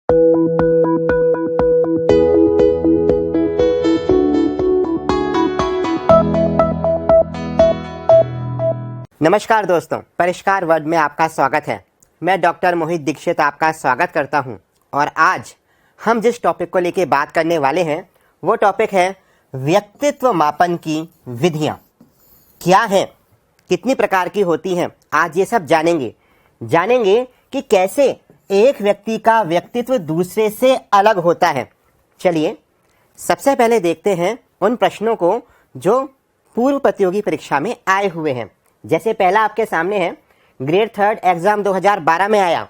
नमस्कार दोस्तों, परिष्कार वर्ड में आपका स्वागत है। मैं डॉक्टर मोहित दीक्षित आपका स्वागत करता हूं और आज हम जिस टॉपिक को लेके बात करने वाले हैं वो टॉपिक है व्यक्तित्व मापन की विधियां। क्या है, कितनी प्रकार की होती हैं, आज ये सब जानेंगे कि कैसे एक व्यक्ति का व्यक्तित्व दूसरे से अलग होता है। चलिए सबसे पहले देखते हैं उन प्रश्नों को जो पूर्व प्रतियोगी परीक्षा में आए हुए हैं। जैसे पहला आपके सामने है, ग्रेड 3 एग्जाम 2012 में आया।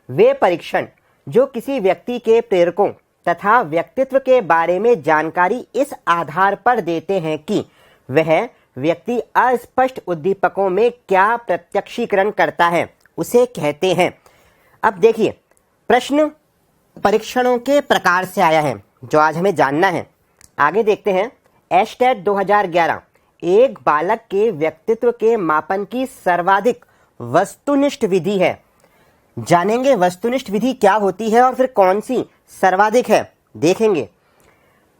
वे परीक्षण जो किसी व्यक्ति के प्रेरकों तथा व्यक्तित्व के बारे में जानकारी इस आधार पर देते हैं कि वह व्यक्ति अस्पष्ट उद्दीपकों में क्या प्रत्यक्षीकरण करता है, उसे कहते हैं। अब देखिए, प्रश्न परीक्षणों के प्रकार से आया है जो आज हमें जानना है। आगे देखते हैं। एस्टेट 2011 एक बालक के व्यक्तित्व के मापन की सर्वाधिक वस्तुनिष्ठ विधि है। जानेंगे वस्तुनिष्ठ विधि क्या होती है और फिर कौन सी सर्वाधिक है, देखेंगे।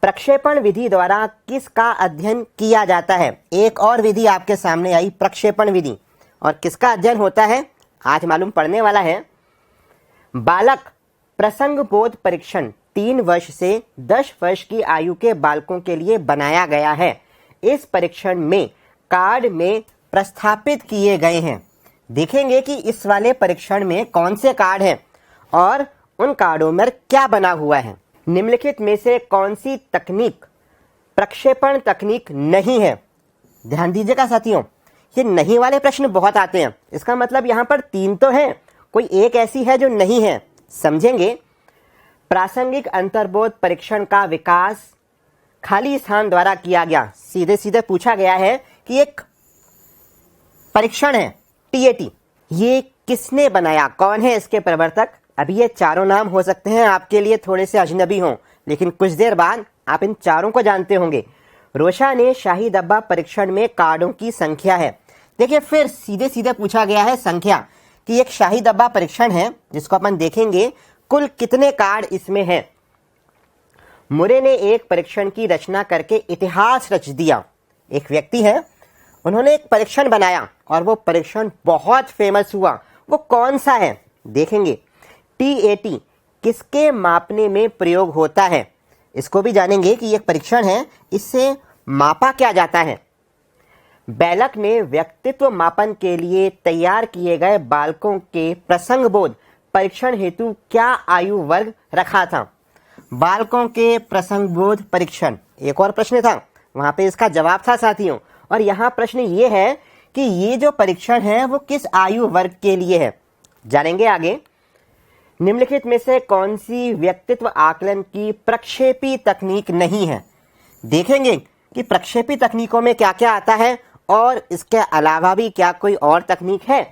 प्रक्षेपण विधि द्वारा किसका अध्ययन किया जाता है? एक और विधि आपके सामने आई, प्रक्षेपण विधि, और किसका अध्ययन होता है आज मालूम पड़ने वाला है। बालक प्रसंग बोध परीक्षण 3 वर्ष से 10 वर्ष की आयु के बालकों के लिए बनाया गया है। इस परीक्षण में कार्ड में प्रस्थापित किए गए हैं। देखेंगे कि इस वाले परीक्षण में कौन से कार्ड हैं और उन कार्डों में क्या बना हुआ है। निम्नलिखित में से कौन सी तकनीक प्रक्षेपण तकनीक नहीं है? ध्यान दीजिएगा साथियों, ये नहीं वाले प्रश्न बहुत आते हैं। इसका मतलब यहाँ पर 3 तो हैं, कोई एक ऐसी है जो नहीं है, समझेंगे। प्रासंगिक अंतर्बोध परीक्षण का विकास खाली स्थान द्वारा किया गया। सीधे सीधे पूछा गया है कि एक परीक्षण है टीएटी, ये किसने बनाया, कौन है इसके प्रवर्तक? अभी ये चारों नाम हो सकते हैं आपके लिए थोड़े से अजनबी हों, लेकिन कुछ देर बाद आप इन चारों को जानते होंगे। रोशा ने शाही डब्बा परीक्षण में कार्डों की संख्या है। देखिए, फिर सीधे सीधे पूछा गया है संख्या कि एक शाही डब्बा परीक्षण है जिसको अपन देखेंगे कुल कितने कार्ड इसमें है। मुरे ने एक परीक्षण की रचना करके इतिहास रच दिया। एक व्यक्ति है, उन्होंने एक परीक्षण बनाया और वो परीक्षण बहुत फेमस हुआ। वो कौन सा है, देखेंगे। टीएटी किसके मापने में प्रयोग होता है, इसको भी जानेंगे कि एक परीक्षण है, इससे मापा क्या जाता है। बैलक ने व्यक्तित्व मापन के लिए तैयार किए गए बालकों के प्रसंग बोध परीक्षण हेतु क्या आयु वर्ग रखा था? बालकों के प्रसंग बोध परीक्षण, एक और प्रश्न था, वहां पे इसका जवाब था साथियों। और यहाँ प्रश्न ये है कि ये जो परीक्षण है वो किस आयु वर्ग के लिए है, जानेंगे आगे। निम्नलिखित में से कौन सी व्यक्तित्व आकलन की प्रक्षेपी तकनीक नहीं है? देखेंगे कि प्रक्षेपी तकनीकों में क्या क्या आता है और इसके अलावा भी क्या कोई और तकनीक है।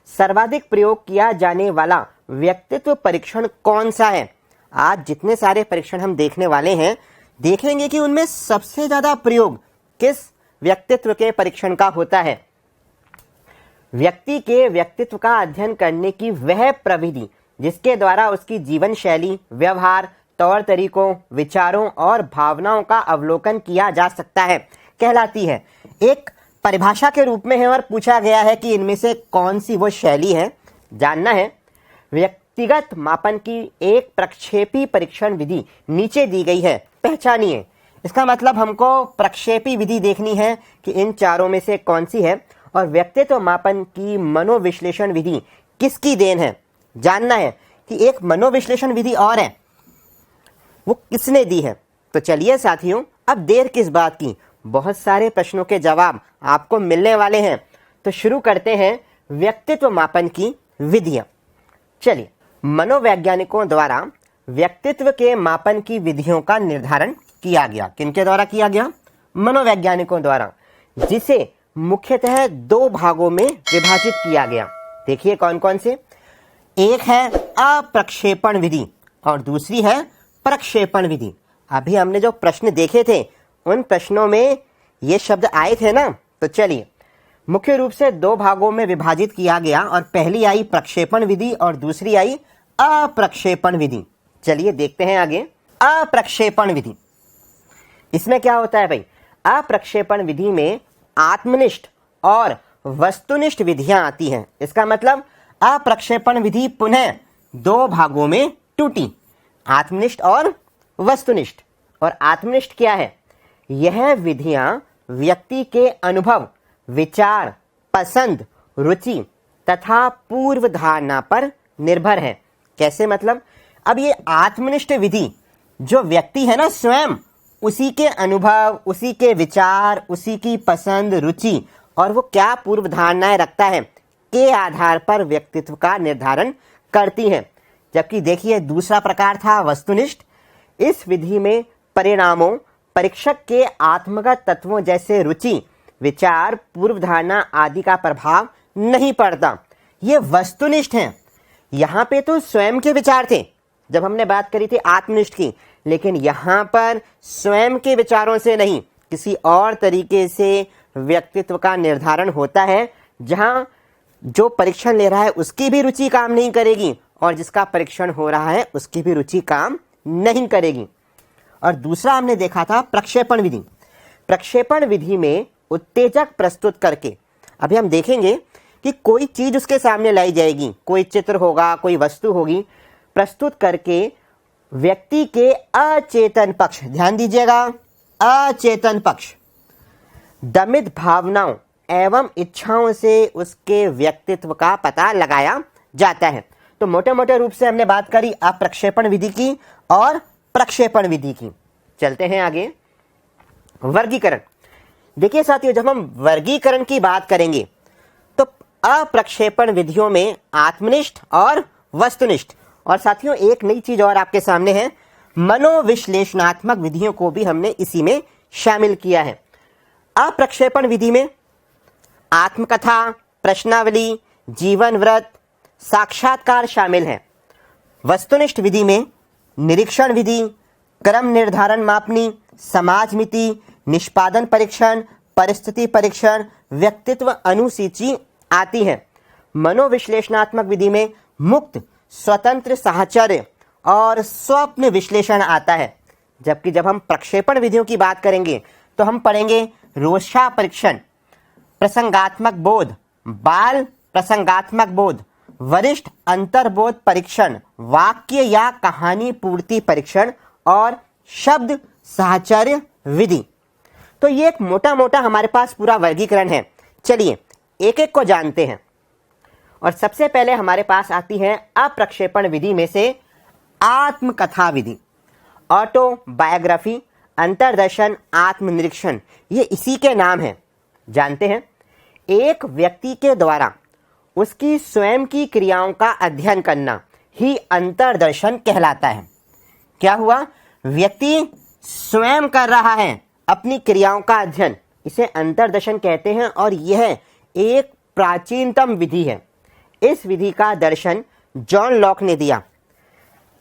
सर्वाधिक प्रयोग किया जाने वाला व्यक्तित्व परीक्षण कौन सा है? आज जितने सारे परीक्षण हम देखने वाले हैं, देखेंगे कि उनमें सबसे ज्यादा प्रयोग किस व्यक्तित्व के परीक्षण का होता है। व्यक्ति के व्यक्तित्व का अध्ययन करने की वह प्रविधि जिसके द्वारा उसकी जीवन शैली, व्यवहार, तौर तरीकों, विचारों और भावनाओं का अवलोकन किया जा सकता है, कहलाती है। एक परिभाषा के रूप में है और पूछा गया है कि इनमें से कौन सी वो शैली है, जानना है। व्यक्तिगत मापन की एक प्रक्षेपी परीक्षण विधि नीचे दी गई है, पहचानिए। इसका मतलब हमको प्रक्षेपी विधि देखनी है कि इन चारों में से कौन सी है। और व्यक्तित्व मापन की मनोविश्लेषण विधि किसकी देन है, जानना है कि एक मनोविश्लेषण विधि और है, वो किसने दी है। तो चलिए साथियों, अब देर किस बात की, बहुत सारे प्रश्नों के जवाब आपको मिलने वाले हैं। तो शुरू करते हैं व्यक्तित्व मापन की विधियां। चलिए, मनोवैज्ञानिकों द्वारा व्यक्तित्व के मापन की विधियों का निर्धारण किया गया। किनके द्वारा किया गया? मनोवैज्ञानिकों द्वारा, जिसे मुख्यतः 2 भागों में विभाजित किया गया। देखिए कौन कौन से। एक है अप्रक्षेपण विधि और दूसरी है प्रक्षेपण विधि। अभी हमने जो प्रश्न देखे थे उन प्रश्नों में ये शब्द आए थे ना। तो चलिए, मुख्य रूप से 2 भागों में विभाजित किया गया और पहली आई प्रक्षेपण विधि और दूसरी आई अप्रक्षेपण विधि। चलिए देखते हैं आगे। अप्रक्षेपण विधि, इसमें क्या होता है भाई? अप्रक्षेपण विधि में आत्मनिष्ठ और वस्तुनिष्ठ विधियां आती हैं। इसका मतलब अप्रक्षेपण विधि पुनः दो भागों में टूटी, आत्मनिष्ठ और वस्तुनिष्ठ। और आत्मनिष्ठ क्या है? यह विधियां व्यक्ति के अनुभव, विचार, पसंद, रुचि तथा पूर्व धारणा पर निर्भर है। कैसे मतलब? अब ये आत्मनिष्ठ विधि जो व्यक्ति है ना स्वयं, उसी के अनुभव, उसी के विचार, उसी की पसंद, रुचि और वो क्या पूर्व धारणाएं रखता है के आधार पर व्यक्तित्व का निर्धारण करती हैं। जबकि देखिए दूसरा प्रकार था वस्तुनिष्ठ। इस विधि में परिणामों, परीक्षक के आत्मगत तत्वों जैसे रुचि, विचार, पूर्व धारणा आदि का प्रभाव नहीं पड़ता। ये वस्तुनिष्ठ हैं। यहाँ पे तो स्वयं के विचार थे जब हमने बात करी थी आत्मनिष्ठ की, लेकिन यहाँ पर स्वयं के विचारों से नहीं, किसी और तरीके से व्यक्तित्व का निर्धारण होता है, जहाँ जो परीक्षण ले रहा है उसकी भी रुचि काम नहीं करेगी और जिसका परीक्षण हो रहा है उसकी भी रुचि काम नहीं करेगी। और दूसरा हमने देखा था प्रक्षेपण विधि। प्रक्षेपण विधि में उत्तेजक प्रस्तुत करके, अभी हम देखेंगे कि कोई चीज उसके सामने लाई जाएगी, कोई चित्र होगा, कोई वस्तु होगी, प्रस्तुत करके व्यक्ति के अचेतन पक्ष, ध्यान दीजिएगा, अचेतन पक्ष, दमित भावनाओं एवं इच्छाओं से उसके व्यक्तित्व का पता लगाया जाता है। तो मोटे मोटे रूप से हमने बात करी अप्रक्षेपण विधि की और प्रक्षेपण विधि की। चलते हैं आगे। वर्गीकरण। देखिए साथियों, जब हम वर्गीकरण की बात करेंगे तो अप्रक्षेपण विधियों में आत्मनिष्ठ और वस्तुनिष्ठ, और साथियों एक नई चीज और आपके सामने है, मनोविश्लेषणात्मक विधियों को भी हमने इसी में शामिल किया है। अप्रक्षेपण विधि में आत्मकथा, प्रश्नावली, जीवन व्रत, साक्षात्कार शामिल हैं। वस्तुनिष्ठ विधि में निरीक्षण विधि, क्रम निर्धारण मापनी, समाज मिति, निष्पादन परीक्षण, परिस्थिति परीक्षण, व्यक्तित्व अनुसूची आती है। मनोविश्लेषणात्मक विधि में मुक्त, स्वतंत्र साहचर्य और स्वप्न विश्लेषण आता है। जबकि जब हम प्रक्षेपण विधियों की बात करेंगे तो हम पढ़ेंगे रोषा परीक्षण, प्रसंगात्मक बोध, बाल प्रसंगात्मक बोध, वरिष्ठ अंतर्बोध परीक्षण, वाक्य या कहानी पूर्ति परीक्षण और शब्द साहचर्य विधि। तो ये एक मोटा मोटा हमारे पास पूरा वर्गीकरण है। चलिए एक एक को जानते हैं। और सबसे पहले हमारे पास आती है अप्रक्षेपण विधि में से आत्मकथा विधि। ऑटोबायोग्राफी, अंतर्दर्शन, आत्मनिरीक्षण, ये इसी के नाम है। जानते हैं, एक व्यक्ति के द्वारा उसकी स्वयं की क्रियाओं का अध्ययन करना ही अंतर्दर्शन कहलाता है। क्या हुआ? व्यक्ति स्वयं कर रहा है अपनी क्रियाओं का अध्ययन, इसे अंतर्दर्शन कहते हैं। और यह एक प्राचीनतम विधि है। इस विधि का दर्शन जॉन लॉक ने दिया।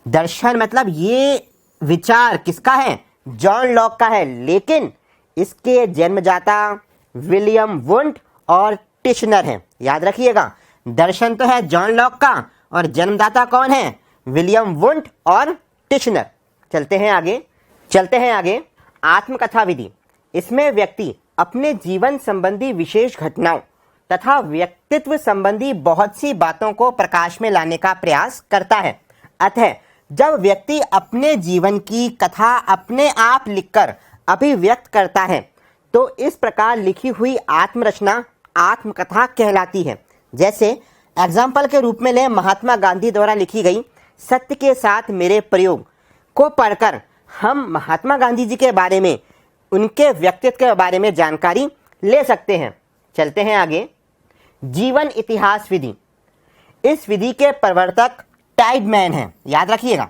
दर्शन मतलब ये विचार किसका है? जॉन लॉक का है, लेकिन इसके जन्मदाता विलियम वुंट और टिशनर हैं। याद रखिएगा, दर्शन तो है जॉन लॉक का और जन्मदाता कौन है? विलियम वुंट और टिशनर। चलते हैं आगे। आत्मकथा विधि, इसमें व्यक्ति अपने जीवन संबंधी विशेष घटनाओं तथा व्यक्तित्व संबंधी बहुत सी बातों को प्रकाश में लाने का प्रयास करता है। अतः जब व्यक्ति अपने जीवन की कथा अपने आप लिखकर अभिव्यक्त करता है तो इस प्रकार लिखी हुई आत्मरचना आत्मकथा कहलाती है। जैसे एग्जाम्पल के रूप में लें, महात्मा गांधी द्वारा लिखी गई सत्य के साथ मेरे प्रयोग को पढ़कर हम महात्मा गांधी जी के बारे में, उनके व्यक्तित्व के बारे में जानकारी ले सकते हैं। चलते हैं आगे। जीवन इतिहास विधि, इस विधि के प्रवर्तक टाइडमैन हैं। याद रखिएगा,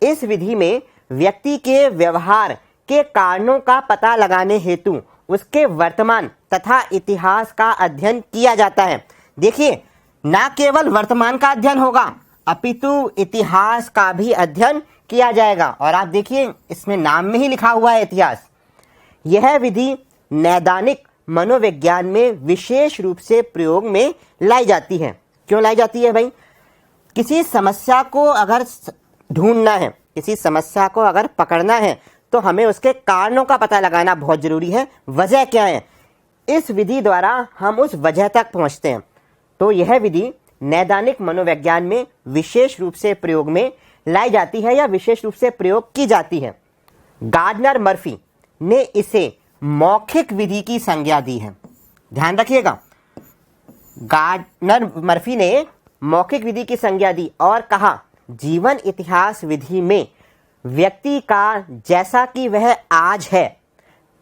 इस विधि में व्यक्ति के व्यवहार के कारणों का पता लगाने हेतु उसके वर्तमान तथा इतिहास का अध्ययन किया जाता है। देखिए, ना केवल वर्तमान का अध्ययन होगा अपितु इतिहास का भी अध्ययन किया जाएगा। और आप देखिए, इसमें नाम में ही लिखा हुआ है इतिहास। यह विधि नैदानिक मनोविज्ञान में विशेष रूप से प्रयोग में लाई जाती है। क्यों लाई जाती है भाई? किसी समस्या को अगर ढूंढना है, किसी समस्या को अगर पकड़ना है तो हमें उसके कारणों का पता लगाना बहुत जरूरी है, वजह क्या है। इस विधि द्वारा हम उस वजह तक पहुंचते हैं। तो यह विधि नैदानिक मनोविज्ञान में विशेष रूप से प्रयोग में लाई जाती है या विशेष रूप से प्रयोग की जाती है। गार्डनर मर्फी ने इसे मौखिक विधि की संज्ञा दी है। ध्यान रखिएगा, गार्डनर मर्फी ने मौखिक विधि की संज्ञा दी और कहा जीवन इतिहास विधि में व्यक्ति का जैसा कि वह आज है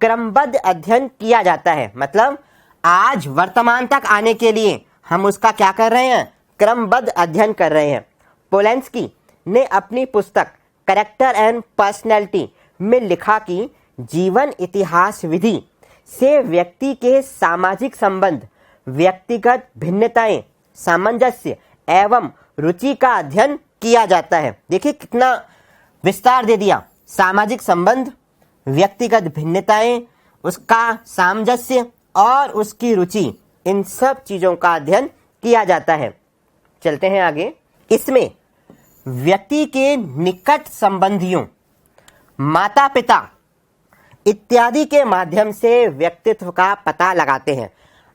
क्रमबद्ध अध्ययन किया जाता है। मतलब आज वर्तमान तक आने के लिए हम उसका क्या कर रहे हैं, क्रमबद्ध अध्ययन कर रहे हैं। पोलेंस्की ने अपनी पुस्तक कैरेक्टर एंड पर्सनैलिटी में लिखा कि जीवन इतिहास विधि से व्यक्ति के सामाजिक संबंध, व्यक्तिगत भिन्नताएं, सामंजस्य एवं रुचि का अध्ययन किया जाता है। देखिए कितना विस्तार दे दिया। सामाजिक संबंध, व्यक्तिगत भिन्नताएं, उसका सामंजस्य और उसकी रुचि, इन सब चीजों का अध्ययन किया जाता है। चलते हैं आगे। इसमें व्यक्ति के निकट संबंधियों, माता पिता इत्यादि के माध्यम से व्यक्तित्व का पता लगाते हैं।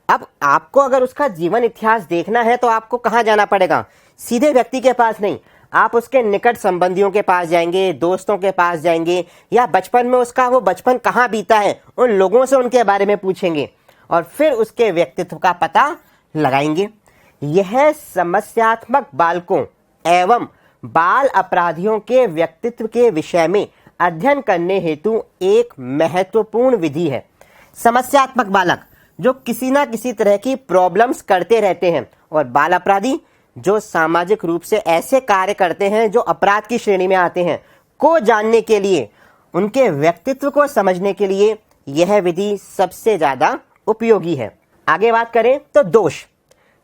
अब आपको अगर उसका जीवन इतिहास देखना है तो आपको कहाँ जाना पड़ेगा, सीधे व्यक्ति के पास नहीं, आप उसके निकट संबंधियों के पास जाएंगे, दोस्तों के पास जाएंगे, या बचपन में उसका वो बचपन कहाँ बीता है उन लोगों से उनके बारे में पूछेंगे और फिर उसके व्यक्तित्व का पता लगाएंगे। यह समस्यात्मक बालकों एवं बाल अपराधियों के व्यक्तित्व के विषय में अध्ययन करने हेतु एक महत्वपूर्ण विधि है। समस्यात्मक बालक जो किसी ना किसी तरह की प्रॉब्लम्स करते रहते हैं, और बाल अपराधी जो सामाजिक रूप से ऐसे कार्य करते हैं जो अपराध की श्रेणी में आते हैं, को जानने के लिए, उनके व्यक्तित्व को समझने के लिए यह विधि सबसे ज्यादा उपयोगी है। आगे बात करें तो दोष।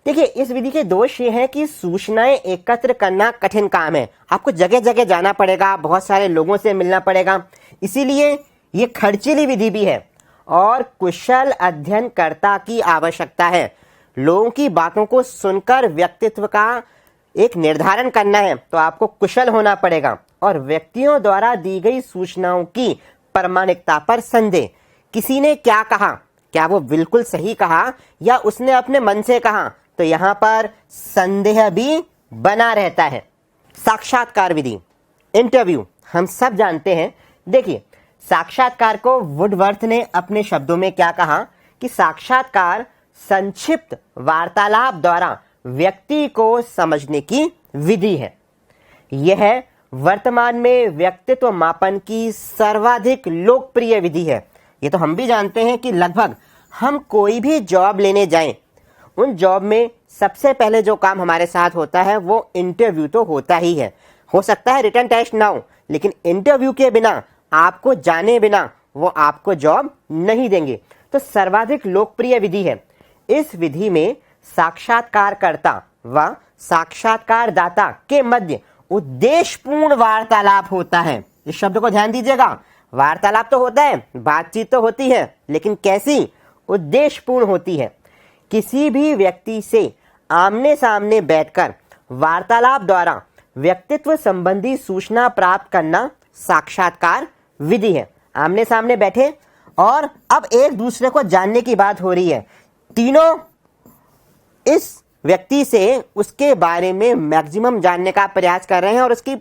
देखिए इस विधि के दोष ये हैं कि सूचनाएं एकत्र करना कठिन काम है, आपको जगह जगह जाना पड़ेगा, बहुत सारे लोगों से मिलना पड़ेगा, इसीलिए ये खर्चीली विधि भी है और कुशल अध्ययनकर्ता की आवश्यकता है। लोगों की बातों को सुनकर व्यक्तित्व का एक निर्धारण करना है तो आपको कुशल होना पड़ेगा, और व्यक्तियों द्वारा दी गई सूचनाओं की प्रामाणिकता पर संदेह, किसी ने क्या कहा, क्या वो बिल्कुल सही कहा या उसने अपने मन से कहा, तो यहाँ पर संदेह भी बना रहता है। साक्षात्कार विधि, इंटरव्यू, हम सब जानते हैं। देखिए साक्षात्कार को वुडवर्थ ने अपने शब्दों में क्या कहा कि साक्षात्कार संक्षिप्त वार्तालाप द्वारा व्यक्ति को समझने की विधि है। यह वर्तमान में व्यक्तित्व मापन की सर्वाधिक लोकप्रिय विधि है। ये तो हम भी जानते हैं कि लगभग हम कोई भी जॉब लेने जाएं, उन जॉब में सबसे पहले जो काम हमारे साथ होता है वो इंटरव्यू तो होता ही है। हो सकता है रिटन टेस्ट ना हो, लेकिन इंटरव्यू के बिना, आपको जाने बिना वो आपको जॉब नहीं देंगे। तो सर्वाधिक लोकप्रिय विधि है। इस विधि में साक्षात्कारकर्ता व साक्षात्कारदाता के मध्य उद्देश्यपूर्ण वार्तालाप होता है। इस शब्द को ध्यान दीजिएगा, वार्तालाप तो होता है, बातचीत तो होती है, लेकिन कैसी, उद्देश्यपूर्ण होती है। किसी भी व्यक्ति से आमने सामने बैठकर वार्तालाप द्वारा व्यक्तित्व संबंधी सूचना प्राप्त करना साक्षात्कार विधि है। आमने सामने बैठे और अब एक दूसरे को जानने की बात हो रही है, तीनों इस व्यक्ति से उसके बारे में मैक्सिमम जानने का प्रयास कर रहे हैं और उसकी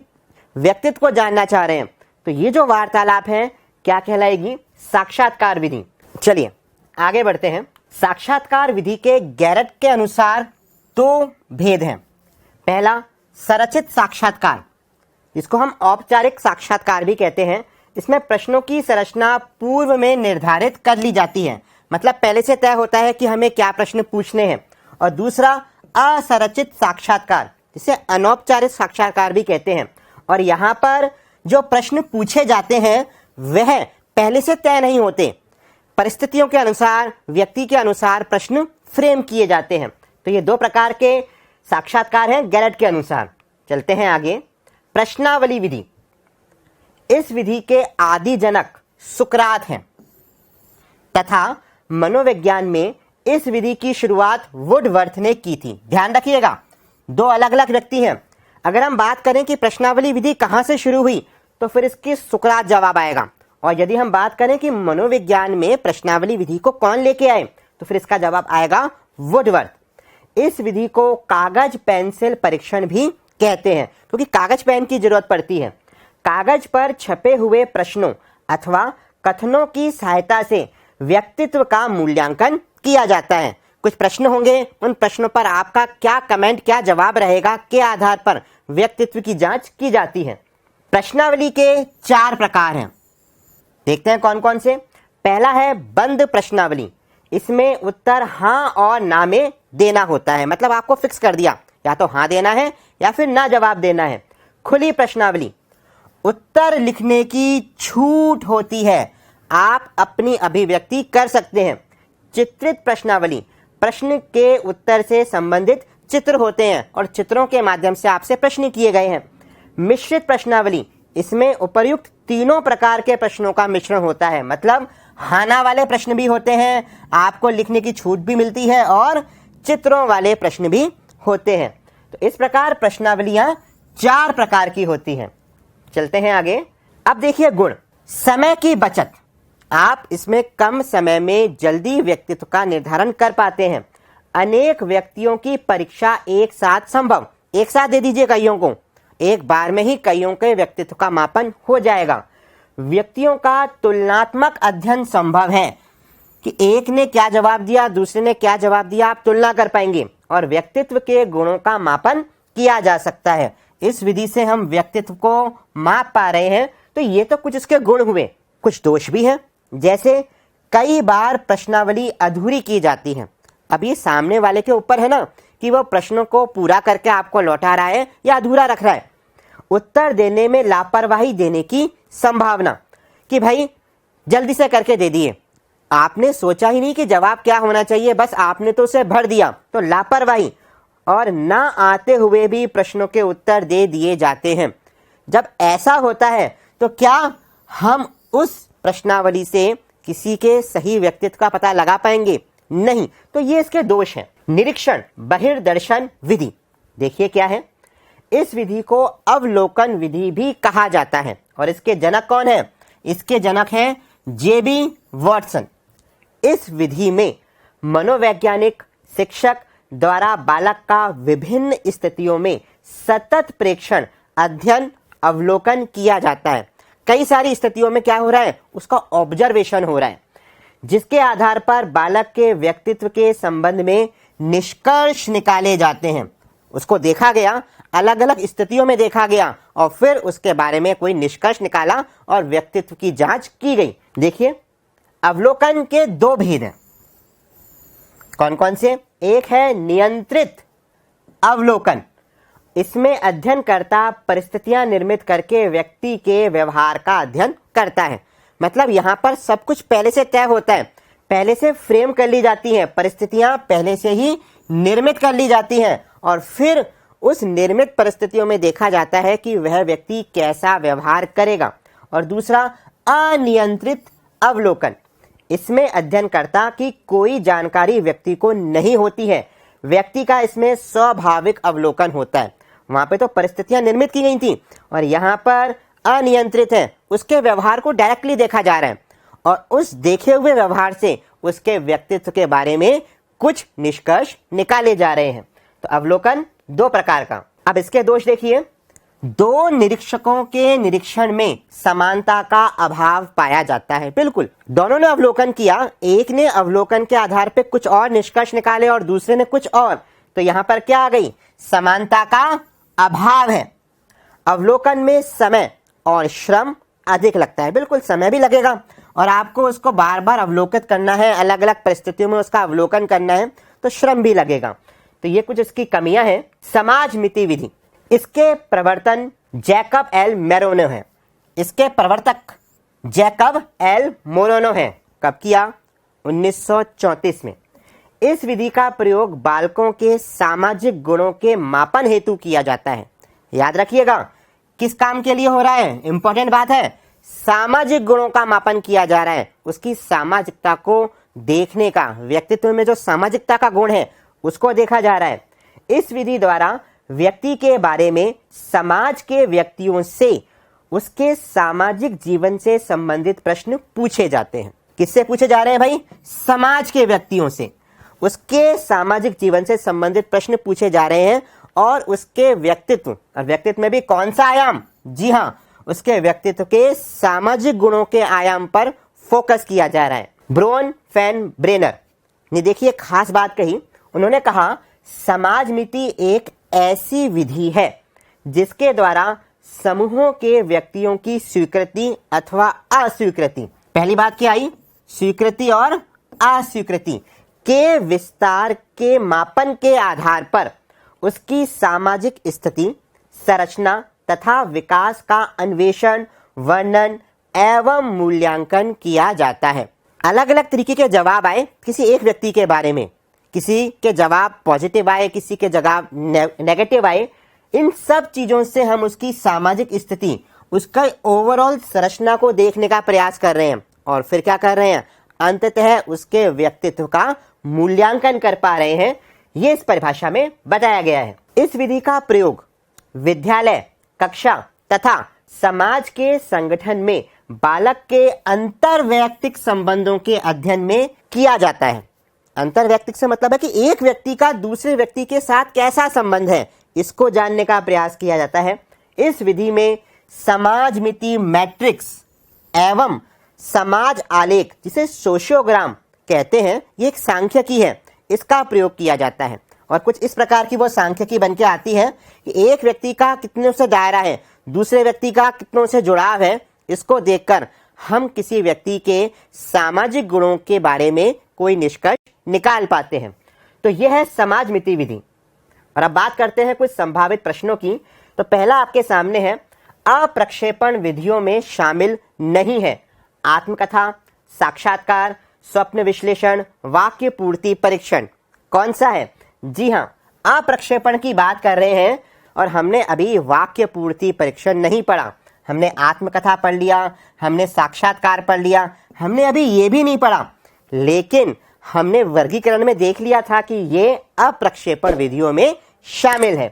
व्यक्तित्व को जानना चाह रहे हैं, तो ये जो वार्तालाप है क्या कहलाएगी, साक्षात्कार विधि। चलिए आगे बढ़ते हैं। साक्षात्कार विधि के गैरट के अनुसार दो भेद हैं। पहला संरचित साक्षात्कार, जिसको हम औपचारिक साक्षात्कार भी कहते हैं। इसमें प्रश्नों की संरचना पूर्व में निर्धारित कर ली जाती है, मतलब पहले से तय होता है कि हमें क्या प्रश्न पूछने हैं। और दूसरा असंरचित साक्षात्कार, जिसे अनौपचारिक साक्षात्कार भी कहते हैं, और यहाँ पर जो प्रश्न पूछे जाते हैं वह पहले से तय नहीं होते, परिस्थितियों के अनुसार, व्यक्ति के अनुसार प्रश्न फ्रेम किए जाते हैं। तो ये दो प्रकार के साक्षात्कार हैं गैरट के अनुसार। चलते हैं आगे। प्रश्नावली विधि, इस विधि के आदि जनक सुकरात हैं तथा मनोविज्ञान में इस विधि की शुरुआत वुडवर्थ ने की थी। ध्यान रखिएगा, दो अलग अलग व्यक्ति हैं। अगर हम बात करें कि प्रश्नावली विधि कहाँ से शुरू हुई, तो फिर इसकी सुकरात जवाब आएगा। और यदि हम बात करें कि मनोविज्ञान में प्रश्नावली विधि को कौन लेके आए, तो फिर इसका जवाब आएगा वुडवर्थ। इस विधि को कागज पेंसिल परीक्षण भी कहते हैं, क्योंकि कागज पेन की जरूरत पड़ती है। कागज पर छपे हुए प्रश्नों अथवा कथनों की सहायता से व्यक्तित्व का मूल्यांकन किया जाता है। कुछ प्रश्न होंगे, उन प्रश्नों पर आपका क्या कमेंट, क्या जवाब रहेगा, के आधार पर व्यक्तित्व की जांच की जाती है। प्रश्नावली के 4 प्रकार हैं, देखते हैं कौन कौन से। पहला है बंद प्रश्नावली। इसमें उत्तर हाँ और ना में देना होता है, मतलब आपको फिक्स कर दिया, या तो हाँ देना है या फिर ना जवाब देना है। खुली प्रश्नावली, उत्तर लिखने की छूट होती है, आप अपनी अभिव्यक्ति कर सकते हैं। चित्रित प्रश्नावली, प्रश्न के उत्तर से संबंधित चित्र होते हैं और चित्रों के माध्यम से आपसे प्रश्न किए गए हैं। मिश्रित प्रश्नावली, इसमें उपर्युक्त तीनों प्रकार के प्रश्नों का मिश्रण होता है, मतलब हाना वाले प्रश्न भी होते हैं, आपको लिखने की छूट भी मिलती है, और चित्रों वाले प्रश्न भी होते हैं। तो इस प्रकार प्रश्नावलियां 4 प्रकार की होती हैं। चलते हैं आगे। अब देखिए गुण। समय की बचत, आप इसमें कम समय में जल्दी व्यक्तित्व का निर्धारण कर पाते हैं। अनेक व्यक्तियों की परीक्षा एक साथ संभव, एक साथ दे दीजिए कईयों को, एक बार में ही कईयों के व्यक्तित्व का मापन हो जाएगा। व्यक्तियों का तुलनात्मक अध्ययन संभव है कि एक ने क्या जवाब दिया, दूसरे ने क्या जवाब दिया, आप तुलना कर पाएंगे और व्यक्तित्व के गुणों का मापन किया जा सकता है। इस विधि से हम व्यक्तित्व को माप पा रहे हैं। तो ये तो कुछ इसके गुण हुए, कुछ दोष भी हैं, जैसे कई बार प्रश्नावली अधूरी की जाती है। अब ये सामने वाले के ऊपर है ना कि वो प्रश्नों को पूरा करके आपको लौटा रहा है या अधूरा रख रहा है। उत्तर देने में लापरवाही देने की संभावना कि भाई जल्दी से करके दे दिए, आपने सोचा ही नहीं कि जवाब क्या होना चाहिए, बस आपने तो उसे भर दिया, तो लापरवाही। और ना आते हुए भी प्रश्नों के उत्तर दे दिए जाते हैं। जब ऐसा होता है तो क्या हम उस प्रश्नावली से किसी के सही व्यक्तित्व का पता लगा पाएंगे? नहीं। तो ये इसके दोष हैं। निरीक्षण बहिर्दर्शन विधि, देखिए क्या है। इस विधि को अवलोकन विधि भी कहा जाता है और इसके जनक कौन है? इसके जनक हैं जेबी वॉटसन। इस विधि में मनोवैज्ञानिक शिक्षक द्वारा बालक का विभिन्न स्थितियों में सतत प्रेक्षण, अध्ययन, अवलोकन किया जाता है। कई सारी स्थितियों में क्या हो रहा है? उसका ऑब्जर्वेशन हो रहा है, जिसके आधार पर बालक के व्यक्तित्व के संबंध में निष्कर्ष निकाले जाते हैं। उसको देखा गया, अलग अलग स्थितियों में देखा गया और फिर उसके बारे में कोई निष्कर्ष निकाला और व्यक्तित्व की जांच की गई। देखिए, अवलोकन के 2 भेद हैं। कौन कौन से? एक है नियंत्रित अवलोकन। इसमें अध्ययनकर्ता परिस्थितियां निर्मित करके व्यक्ति के व्यवहार का अध्ययन करता है। मतलब यहां पर सब कुछ पहले से तय होता है, पहले से फ्रेम कर ली जाती हैं, परिस्थितियां पहले से ही निर्मित कर ली जाती हैं और फिर उस निर्मित परिस्थितियों में देखा जाता है कि वह व्यक्ति कैसा व्यवहार करेगा। और दूसरा अनियंत्रित अवलोकन। इसमें अध्ययनकर्ता की कोई जानकारी व्यक्ति को नहीं होती है, व्यक्ति का इसमें स्वाभाविक अवलोकन होता है। वहां पे तो परिस्थितियां निर्मित की गई थी और यहाँ पर अनियंत्रित है, उसके व्यवहार को डायरेक्टली देखा जा रहा है और उस देखे हुए व्यवहार से उसके व्यक्तित्व के बारे में कुछ निष्कर्ष निकाले जा रहे हैं। तो अवलोकन 2 प्रकार का। अब इसके दोष देखिए। 2 निरीक्षकों के निरीक्षण में समानता का अभाव पाया जाता है। बिल्कुल, दोनों ने अवलोकन किया, एक ने अवलोकन के आधार पर कुछ और निष्कर्ष निकाले और दूसरे ने कुछ और। तो यहां पर क्या आ गई? समानता का अभाव है। अवलोकन में समय और श्रम अधिक लगता है। बिल्कुल, समय भी लगेगा और आपको उसको बार बार अवलोकित करना है, अलग अलग परिस्थितियों में उसका अवलोकन करना है, तो श्रम भी लगेगा। तो ये कुछ इसकी कमियां हैं। समाज मिति विधि, इसके प्रवर्तन जैकब एल मोरोनो है। इसके प्रवर्तक जैकब एल मोरोनो है। कब किया? 1934 में। इस विधि का प्रयोग बालकों के सामाजिक गुणों के मापन हेतु किया जाता है। याद रखिएगा, किस काम के लिए हो रहा है? इंपॉर्टेंट बात है, सामाजिक गुणों का मापन किया जा रहा है, उसकी सामाजिकता को देखने का, व्यक्तित्व में जो सामाजिकता का गुण है उसको देखा जा रहा है। इस विधि द्वारा व्यक्ति के बारे में समाज के व्यक्तियों से उसके सामाजिक जीवन से संबंधित प्रश्न पूछे जाते हैं। किससे पूछे जा रहे हैं भाई? समाज के व्यक्तियों से उसके सामाजिक जीवन से संबंधित प्रश्न पूछे जा रहे हैं और उसके व्यक्तित्व, और व्यक्तित्व में भी कौन सा आयाम? जी हाँ, उसके व्यक्तित्व के सामाजिक गुणों के आयाम पर फोकस किया जा रहा है। ब्रोन फैन ब्रेनर ने देखिए खास बात कही। उन्होंने कहा समाजमिति एक ऐसी विधि है जिसके द्वारा समूहों के व्यक्तियों की स्वीकृति अथवा अस्वीकृति, पहली बात क्या आई? स्वीकृति और अस्वीकृति के विस्तार के मापन के आधार पर उसकी सामाजिक स्थिति, संरचना तथा विकास का अन्वेषण, वर्णन एवं मूल्यांकन किया जाता है। अलग अलग तरीके के जवाब आए किसी एक व्यक्ति के बारे में, किसी के जवाब पॉजिटिव आए, किसी के जवाब नेगेटिव आए। इन सब चीजों से हम उसकी सामाजिक स्थिति, उसका ओवरऑल संरचना को देखने का प्रयास कर रहे हैं और फिर क्या कर रहे हैं? अंततः उसके व्यक्तित्व का मूल्यांकन कर पा रहे हैं। ये इस परिभाषा में बताया गया है। इस विधि का प्रयोग विद्यालय, कक्षा तथा समाज के संगठन में बालक के अंतरवैयक्तिक संबंधों के अध्ययन में किया जाता है। अंतरवैयक्तिक से मतलब है कि एक व्यक्ति का दूसरे व्यक्ति के साथ कैसा संबंध है, इसको जानने का प्रयास किया जाता है। इस विधि में समाजमिति मैट्रिक्स एवं समाज आलेख, जिसे सोशियोग्राम कहते हैं, ये एक सांख्यिकी है, इसका प्रयोग किया जाता है। और कुछ इस प्रकार की वो सांख्यिकी बन के आती है कि एक व्यक्ति का कितनों से दायरा है, दूसरे व्यक्ति का कितनों से जुड़ाव है, इसको देखकर हम किसी व्यक्ति के सामाजिक गुणों के बारे में कोई निष्कर्ष निकाल पाते हैं। तो यह है समाजमिति विधि। और अब बात करते हैं कुछ संभावित प्रश्नों की। तो पहला आपके सामने है, अप्रक्षेपण विधियों में शामिल नहीं है आत्मकथा, साक्षात्कार, स्वप्न विश्लेषण, वाक्य पूर्ति परीक्षण। कौन सा है? जी हाँ, अप्रक्षेपण की बात कर रहे हैं। और हमने अभी वाक्य पूर्ति परीक्षण नहीं पढ़ा। हमने आत्मकथा पढ़ लिया, हमने साक्षात्कार पढ़ लिया, हमने अभी ये भी नहीं पढ़ा, लेकिन हमने वर्गीकरण में देख लिया था कि ये अप्रक्षेपण विधियों में शामिल है।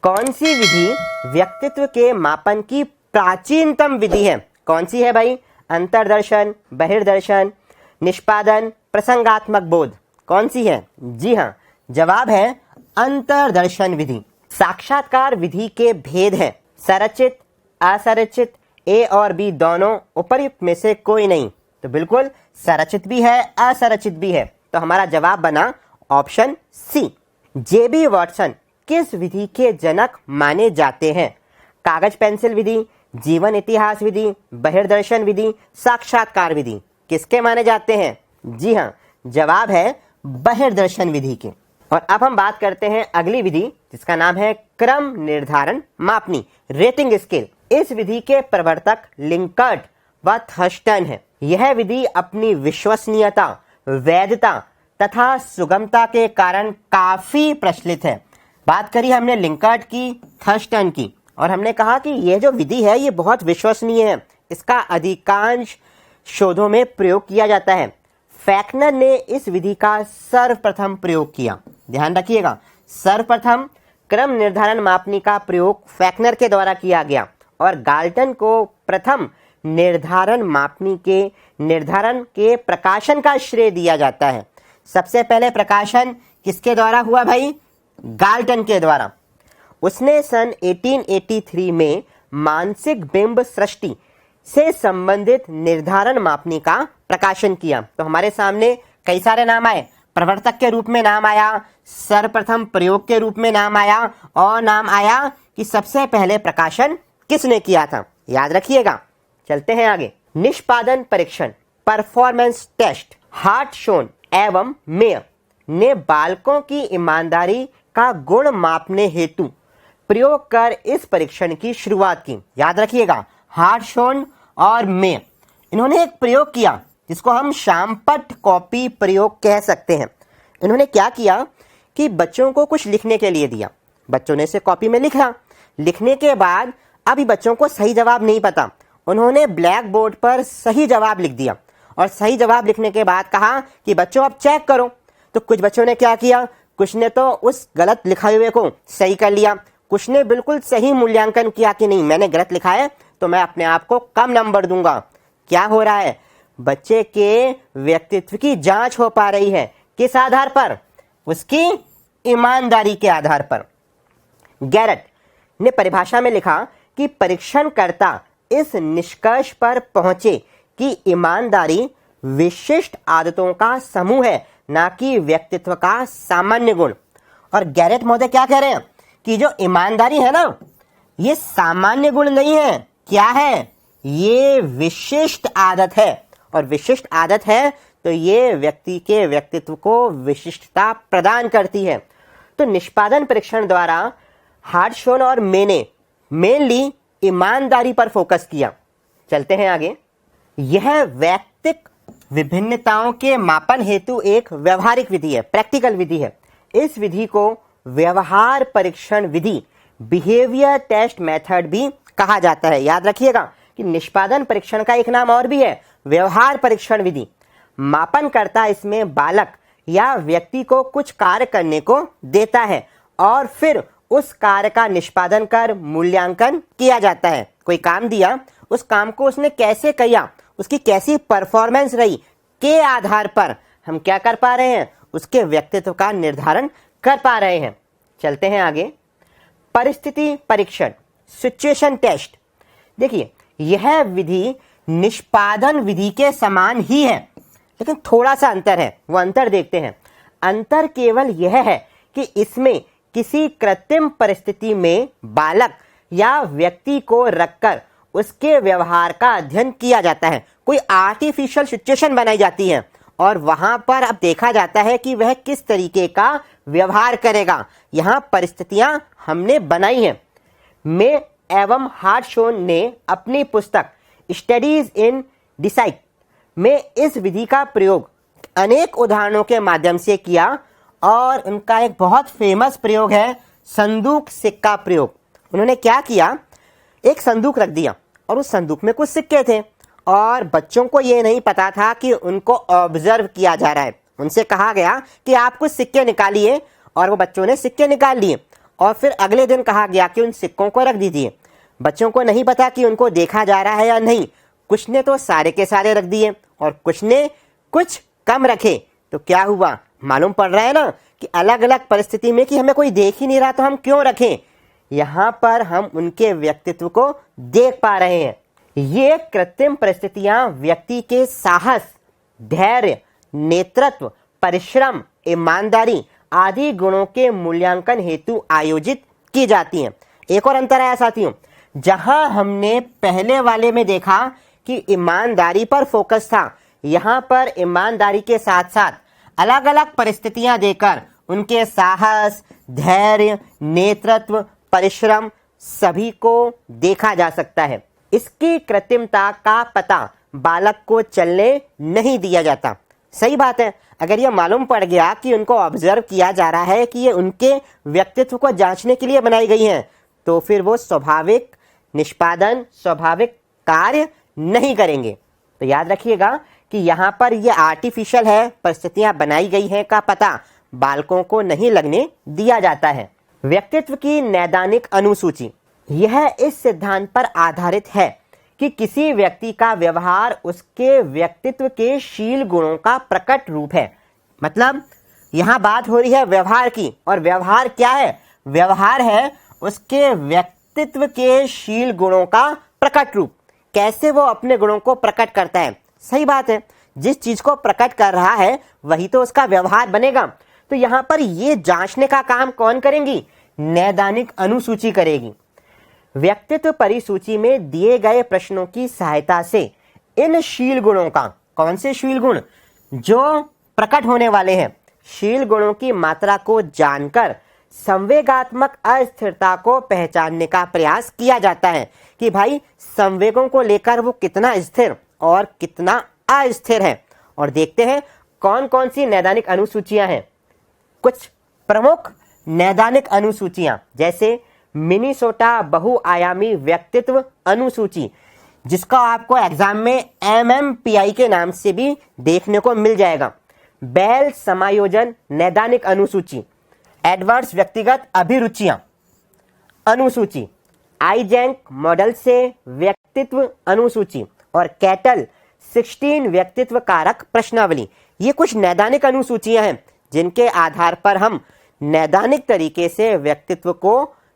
कौन सी विधि व्यक्तित्व के मापन की प्राचीनतम विधि है? कौन सी है भाई? अंतर्दर्शन, बहिर्दर्शन, निष्पादन, प्रसंगात्मक बोध। कौन सी है? जी हाँ, जवाब है अंतर्दर्शन विधि। साक्षात्कार विधि के भेद हैं संरचित, असंरचित, ए और बी दोनों, उपर्युक्त में से कोई नहीं। तो बिल्कुल संरचित भी है, असंरचित भी है। तो हमारा जवाब बना ऑप्शन सी। जेबी वॉटसन किस विधि के जनक माने जाते हैं? कागज पेंसिल विधि, जीवन इतिहास विधि, बहिर्दर्शन विधि, साक्षात्कार विधि। किसके माने जाते हैं? जी हाँ, जवाब है बहिर्दर्शन विधि के। और अब हम बात करते हैं अगली विधि, जिसका नाम है क्रम निर्धारण मापनी, रेटिंग स्केल। इस विधि के प्रवर्तक लिंकर्ट व थर्स्टन है। यह विधि अपनी विश्वसनीयता, वैधता तथा सुगमता के कारण काफी प्रचलित है। बात करी हमने लिंकर्ट की, थर्स्टन की, और हमने कहा कि यह जो विधि है ये बहुत विश्वसनीय है। इसका अधिकांश शोधों में प्रयोग किया जाता है। फैक्नर ने इस विधि का सर्वप्रथम प्रयोग किया। ध्यान रखिएगा, सर्वप्रथम क्रम निर्धारण मापनी का प्रयोग फैक्नर के द्वारा किया गया और गाल्टन को प्रथम निर्धारण मापनी के निर्धारण के प्रकाशन का श्रेय दिया जाता है। सबसे पहले प्रकाशन किसके द्वारा हुआ भाई? गाल्टन के द्वारा। उसने सन 1883 में मानसिक बिंब सृष्टि से संबंधित निर्धारण मापनी का प्रकाशन किया। तो हमारे सामने कई सारे नाम आए। प्रवर्तक के रूप में नाम आया, सर्वप्रथम प्रयोग के रूप में नाम आया, और नाम आया कि सबसे पहले प्रकाशन किसने किया था। याद रखिएगा। चलते हैं आगे। निष्पादन परीक्षण, परफॉर्मेंस टेस्ट, हार्टशोन एवं मेयर ने बालकों की ईमानदारी का गुण मापने हेतु प्रयोग कर इस परीक्षण की शुरुआत की। याद रखिएगा, हार्टशोन और मेयर, इन्होंने एक प्रयोग किया जिसको हम शामपट कॉपी प्रयोग कह सकते हैं। इन्होंने क्या किया कि बच्चों को कुछ लिखने के लिए दिया। बच्चों ने इसे कॉपी में लिखा। लिखने के बाद अभी बच्चों को सही जवाब नहीं पता, उन्होंने ब्लैक बोर्ड पर सही जवाब लिख दिया और सही जवाब लिखने के बाद कहा कि बच्चों अब चेक करो। तो कुछ बच्चों ने क्या किया, कुछ ने तो उस गलत लिखे हुए को सही कर लिया, कुछ ने बिल्कुल सही मूल्यांकन किया कि नहीं मैंने गलत लिखा है तो मैं अपने आप को कम नंबर दूंगा। क्या हो रहा है, बच्चे के व्यक्तित्व की जांच हो पा रही है। किस आधार पर? उसकी ईमानदारी के आधार पर। गैरेट ने परिभाषा में लिखा कि परीक्षणकर्ता इस निष्कर्ष पर पहुंचे कि ईमानदारी विशिष्ट आदतों का समूह है, ना कि व्यक्तित्व का सामान्य गुण। और गैरेट महोदय क्या कह रहे हैं कि जो ईमानदारी है ना, ये सामान्य गुण नहीं है। क्या है? ये विशिष्ट आदत है, और विशिष्ट आदत है तो ये व्यक्ति के व्यक्तित्व को विशिष्टता प्रदान करती है। तो निष्पादन परीक्षण द्वारा हार्डशॉन और मैंने मेनली ईमानदारी पर फोकस किया। चलते हैं आगे। यह वैयक्तिक विभिन्नताओं के मापन हेतु एक व्यवहारिक विधि है, प्रैक्टिकल विधि है। इस विधि को व्यवहार परीक्षण विधि, बिहेवियर टेस्ट मेथड भी कहा जाता है। याद रखिएगा कि निष्पादन परीक्षण का एक नाम और भी है, व्यवहार परीक्षण विधि। मापनकर्ता इसमें बालक या व्यक्ति को कुछ कार्य करने को देता है और फिर उस कार्य का निष्पादन कर मूल्यांकन किया जाता है। कोई काम दिया, उस काम को उसने कैसे किया, उसकी कैसी परफॉर्मेंस रही के आधार पर हम क्या कर पा रहे हैं, उसके व्यक्तित्व का निर्धारण कर पा रहे हैं। चलते हैं आगे। परिस्थिति परीक्षण, सिचुएशन टेस्ट। देखिए, यह विधि निष्पादन विधि के समान ही है, लेकिन थोड़ा सा अंतर है। वो अंतर देखते हैं। अंतर केवल यह है कि इसमें किसी कृत्रिम परिस्थिति में बालक या व्यक्ति को रखकर उसके व्यवहार का अध्ययन किया जाता है। कोई आर्टिफिशियल सिचुएशन बनाई जाती है और वहां पर अब देखा जाता है कि वह किस तरीके का व्यवहार करेगा। यहां परिस्थितियां हमने बनाई हैं। मे एवं हार्डशॉन ने अपनी पुस्तक स्टडीज इन डिसाइट में इस विधि का प्रयोग अनेक उदाहरणों के माध्यम से किया, और उनका एक बहुत फेमस प्रयोग है संदूक सिक्का प्रयोग। उन्होंने क्या किया, एक संदूक रख दिया और उस संदूक में कुछ सिक्के थे और बच्चों को ये नहीं पता था कि उनको ऑब्जर्व किया जा रहा है। उनसे कहा गया कि आप कुछ सिक्के निकालिए, और वो बच्चों ने सिक्के निकाल लिए। और फिर अगले दिन कहा गया कि उन सिक्कों को रख दीजिए। बच्चों को नहीं पता कि उनको देखा जा रहा है या नहीं। कुछ ने तो सारे के सारे रख दिए और कुछ ने कुछ कम रखे। तो क्या हुआ, मालूम पड़ रहा है ना कि अलग अलग परिस्थिति में कि हमें कोई देख ही नहीं रहा तो हम क्यों रखें। यहां पर हम उनके व्यक्तित्व को देख पा रहे हैं। ये कृत्रिम परिस्थितियां व्यक्ति के साहस, धैर्य, नेतृत्व, परिश्रम, ईमानदारी आदि गुणों के मूल्यांकन हेतु आयोजित की जाती हैं। एक और अंतर है साथियों, जहां हमने पहले वाले में देखा कि ईमानदारी पर फोकस था, यहां पर ईमानदारी के साथ साथ अलग अलग परिस्थितियां देकर उनके साहस, धैर्य, नेतृत्व, परिश्रम सभी को देखा जा सकता है। इसकी कृत्रिमता का पता बालक को चलने नहीं दिया जाता। सही बात है। अगर यह मालूम पड़ गया कि उनको ऑब्जर्व किया जा रहा है कि ये उनके व्यक्तित्व को जांचने के लिए बनाई गई हैं, तो फिर वो स्वाभाविक निष्पादन, स्वाभाविक कार्य नहीं करेंगे। तो याद रखिएगा कि यहाँ पर ये आर्टिफिशियल है, परिस्थितियां बनाई गई हैं का पता बालकों को नहीं लगने दिया जाता है। व्यक्तित्व की नैदानिक अनुसूची, यह इस सिद्धांत पर आधारित है कि किसी व्यक्ति का व्यवहार उसके व्यक्तित्व के शील गुणों का प्रकट रूप है। मतलब यहां बात हो रही है व्यवहार की, और व्यवहार क्या है, व्यवहार है उसके व्यक्तित्व के शील गुणों का प्रकट रूप। कैसे वो अपने गुणों को प्रकट करता है। सही बात है, जिस चीज को प्रकट कर रहा है वही तो उसका व्यवहार बनेगा। तो यहां पर ये जांचने का काम कौन करेंगी, नैदानिक अनुसूची करेगी। व्यक्तित्व परिसूची में दिए गए प्रश्नों की सहायता से इन शील गुणों का, कौन से शील गुण जो प्रकट होने वाले हैं, शील गुणों की मात्रा को जानकर संवेगात्मक अस्थिरता को पहचानने का प्रयास किया जाता है कि भाई संवेगों को लेकर वो कितना स्थिर और कितना अस्थिर है। और देखते हैं कौन कौन सी नैदानिक अनुसूचियां हैं। कुछ प्रमुख नैदानिक अनुसूचियां, जैसे मिनीसोटा बहुआयामी व्यक्तित्व अनुसूची, जिसका आपको एग्जाम में MMPI के नाम से भी देखने को मिल जाएगा। बेल समायोजन नैदानिक अनुसूची, एडवर्ड्स व्यक्तिगत अभिरुचियां, अनुसूची, आईजेंक मॉडल से व्यक्तित्व अनुसूची और कैटल 16 व्यक्तित्व कारक प्रश्नावली। ये कुछ नैदानिक अनुसूचियां हैं जिनके आधार पर हम नैदानिक तरीके से व्यक्तित्व को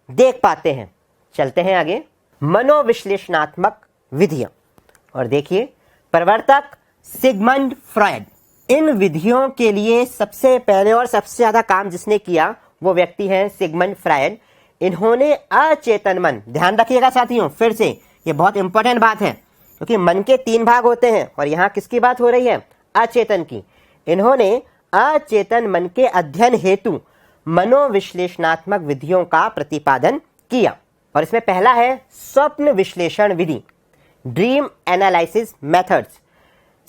देख पाते हैं। चलते हैं आगे, मनोविश्लेषणात्मक विधियां। और देखिए, प्रवर्तक सिगमंड फ्रॉयड। इन विधियों के लिए सबसे पहले और सबसे ज्यादा काम जिसने किया वो व्यक्ति है सिगमंड फ्रॉयड। इन्होंने अचेतन मन, ध्यान रखिएगा साथियों, फिर से ये बहुत इंपॉर्टेंट बात है क्योंकि मन के 3 भाग होते हैं और यहाँ किसकी बात हो रही है? अचेतन की। इन्होंने अचेतन मन के अध्ययन हेतु मनोविश्लेषणात्मक विधियों का प्रतिपादन किया और इसमें पहला है स्वप्न विश्लेषण विधि, ड्रीम एनालिसिस मेथड्स।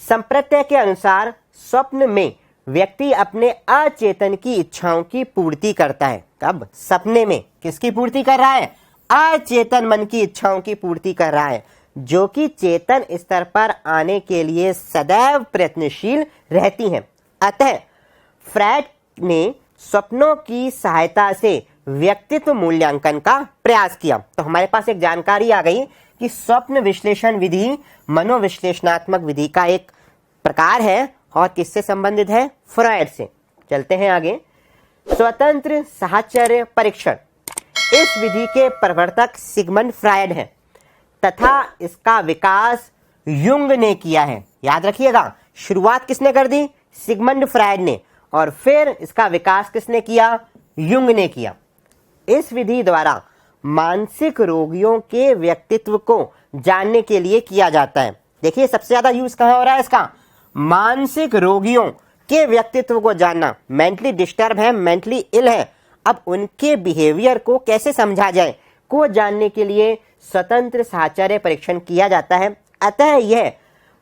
संप्रत्यय के अनुसार स्वप्न में व्यक्ति अपने अचेतन की इच्छाओं की पूर्ति करता है। कब? सपने में। किसकी पूर्ति कर रहा है? अचेतन मन की इच्छाओं की पूर्ति कर रहा है, जो कि चेतन स्तर पर आने के लिए सदैव प्रयत्नशील रहती हैं। अतः फ्रॉयड ने स्वप्नों की सहायता से व्यक्तित्व मूल्यांकन का प्रयास किया। तो हमारे पास एक जानकारी आ गई कि स्वप्न विश्लेषण विधि मनोविश्लेषणात्मक विधि का एक प्रकार है और किससे संबंधित है? फ्रॉयड से। चलते हैं आगे, स्वतंत्र साहचर्य परीक्षण। इस विधि के प्रवर्तक सिगमंड फ्रॉयड हैं तथा इसका विकास युंग ने किया है। याद रखिएगा, शुरुआत किसने कर दी? सिगमंड फ्रॉयड ने, और फिर इसका विकास किसने किया? युंग ने किया। इस विधि द्वारा मानसिक रोगियों के व्यक्तित्व को जानने के लिए किया जाता है। देखिए, सबसे ज्यादा यूज कहां हो रहा है इसका? मानसिक रोगियों के व्यक्तित्व को जानना। मेंटली डिस्टर्ब है, मेंटली इल है, अब उनके बिहेवियर को कैसे समझा जाए को जानने के लिए स्वतंत्र साहचर्य परीक्षण किया जाता है। अतः यह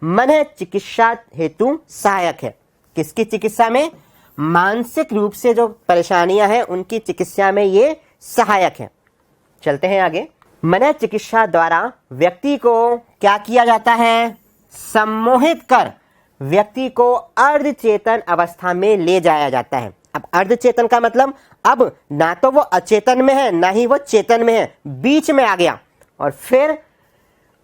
मन चिकित्सा हेतु सहायक है। किसकी चिकित्सा में? मानसिक रूप से जो परेशानियां हैं उनकी चिकित्सा में ये सहायक है। चलते हैं आगे, मन चिकित्सा द्वारा व्यक्ति को क्या किया जाता है? सम्मोहित कर व्यक्ति को अर्धचेतन अवस्था में ले जाया जाता है। अब अर्धचेतन का मतलब अब ना तो वो अचेतन में है ना ही वो चेतन में है, बीच में आ गया और फिर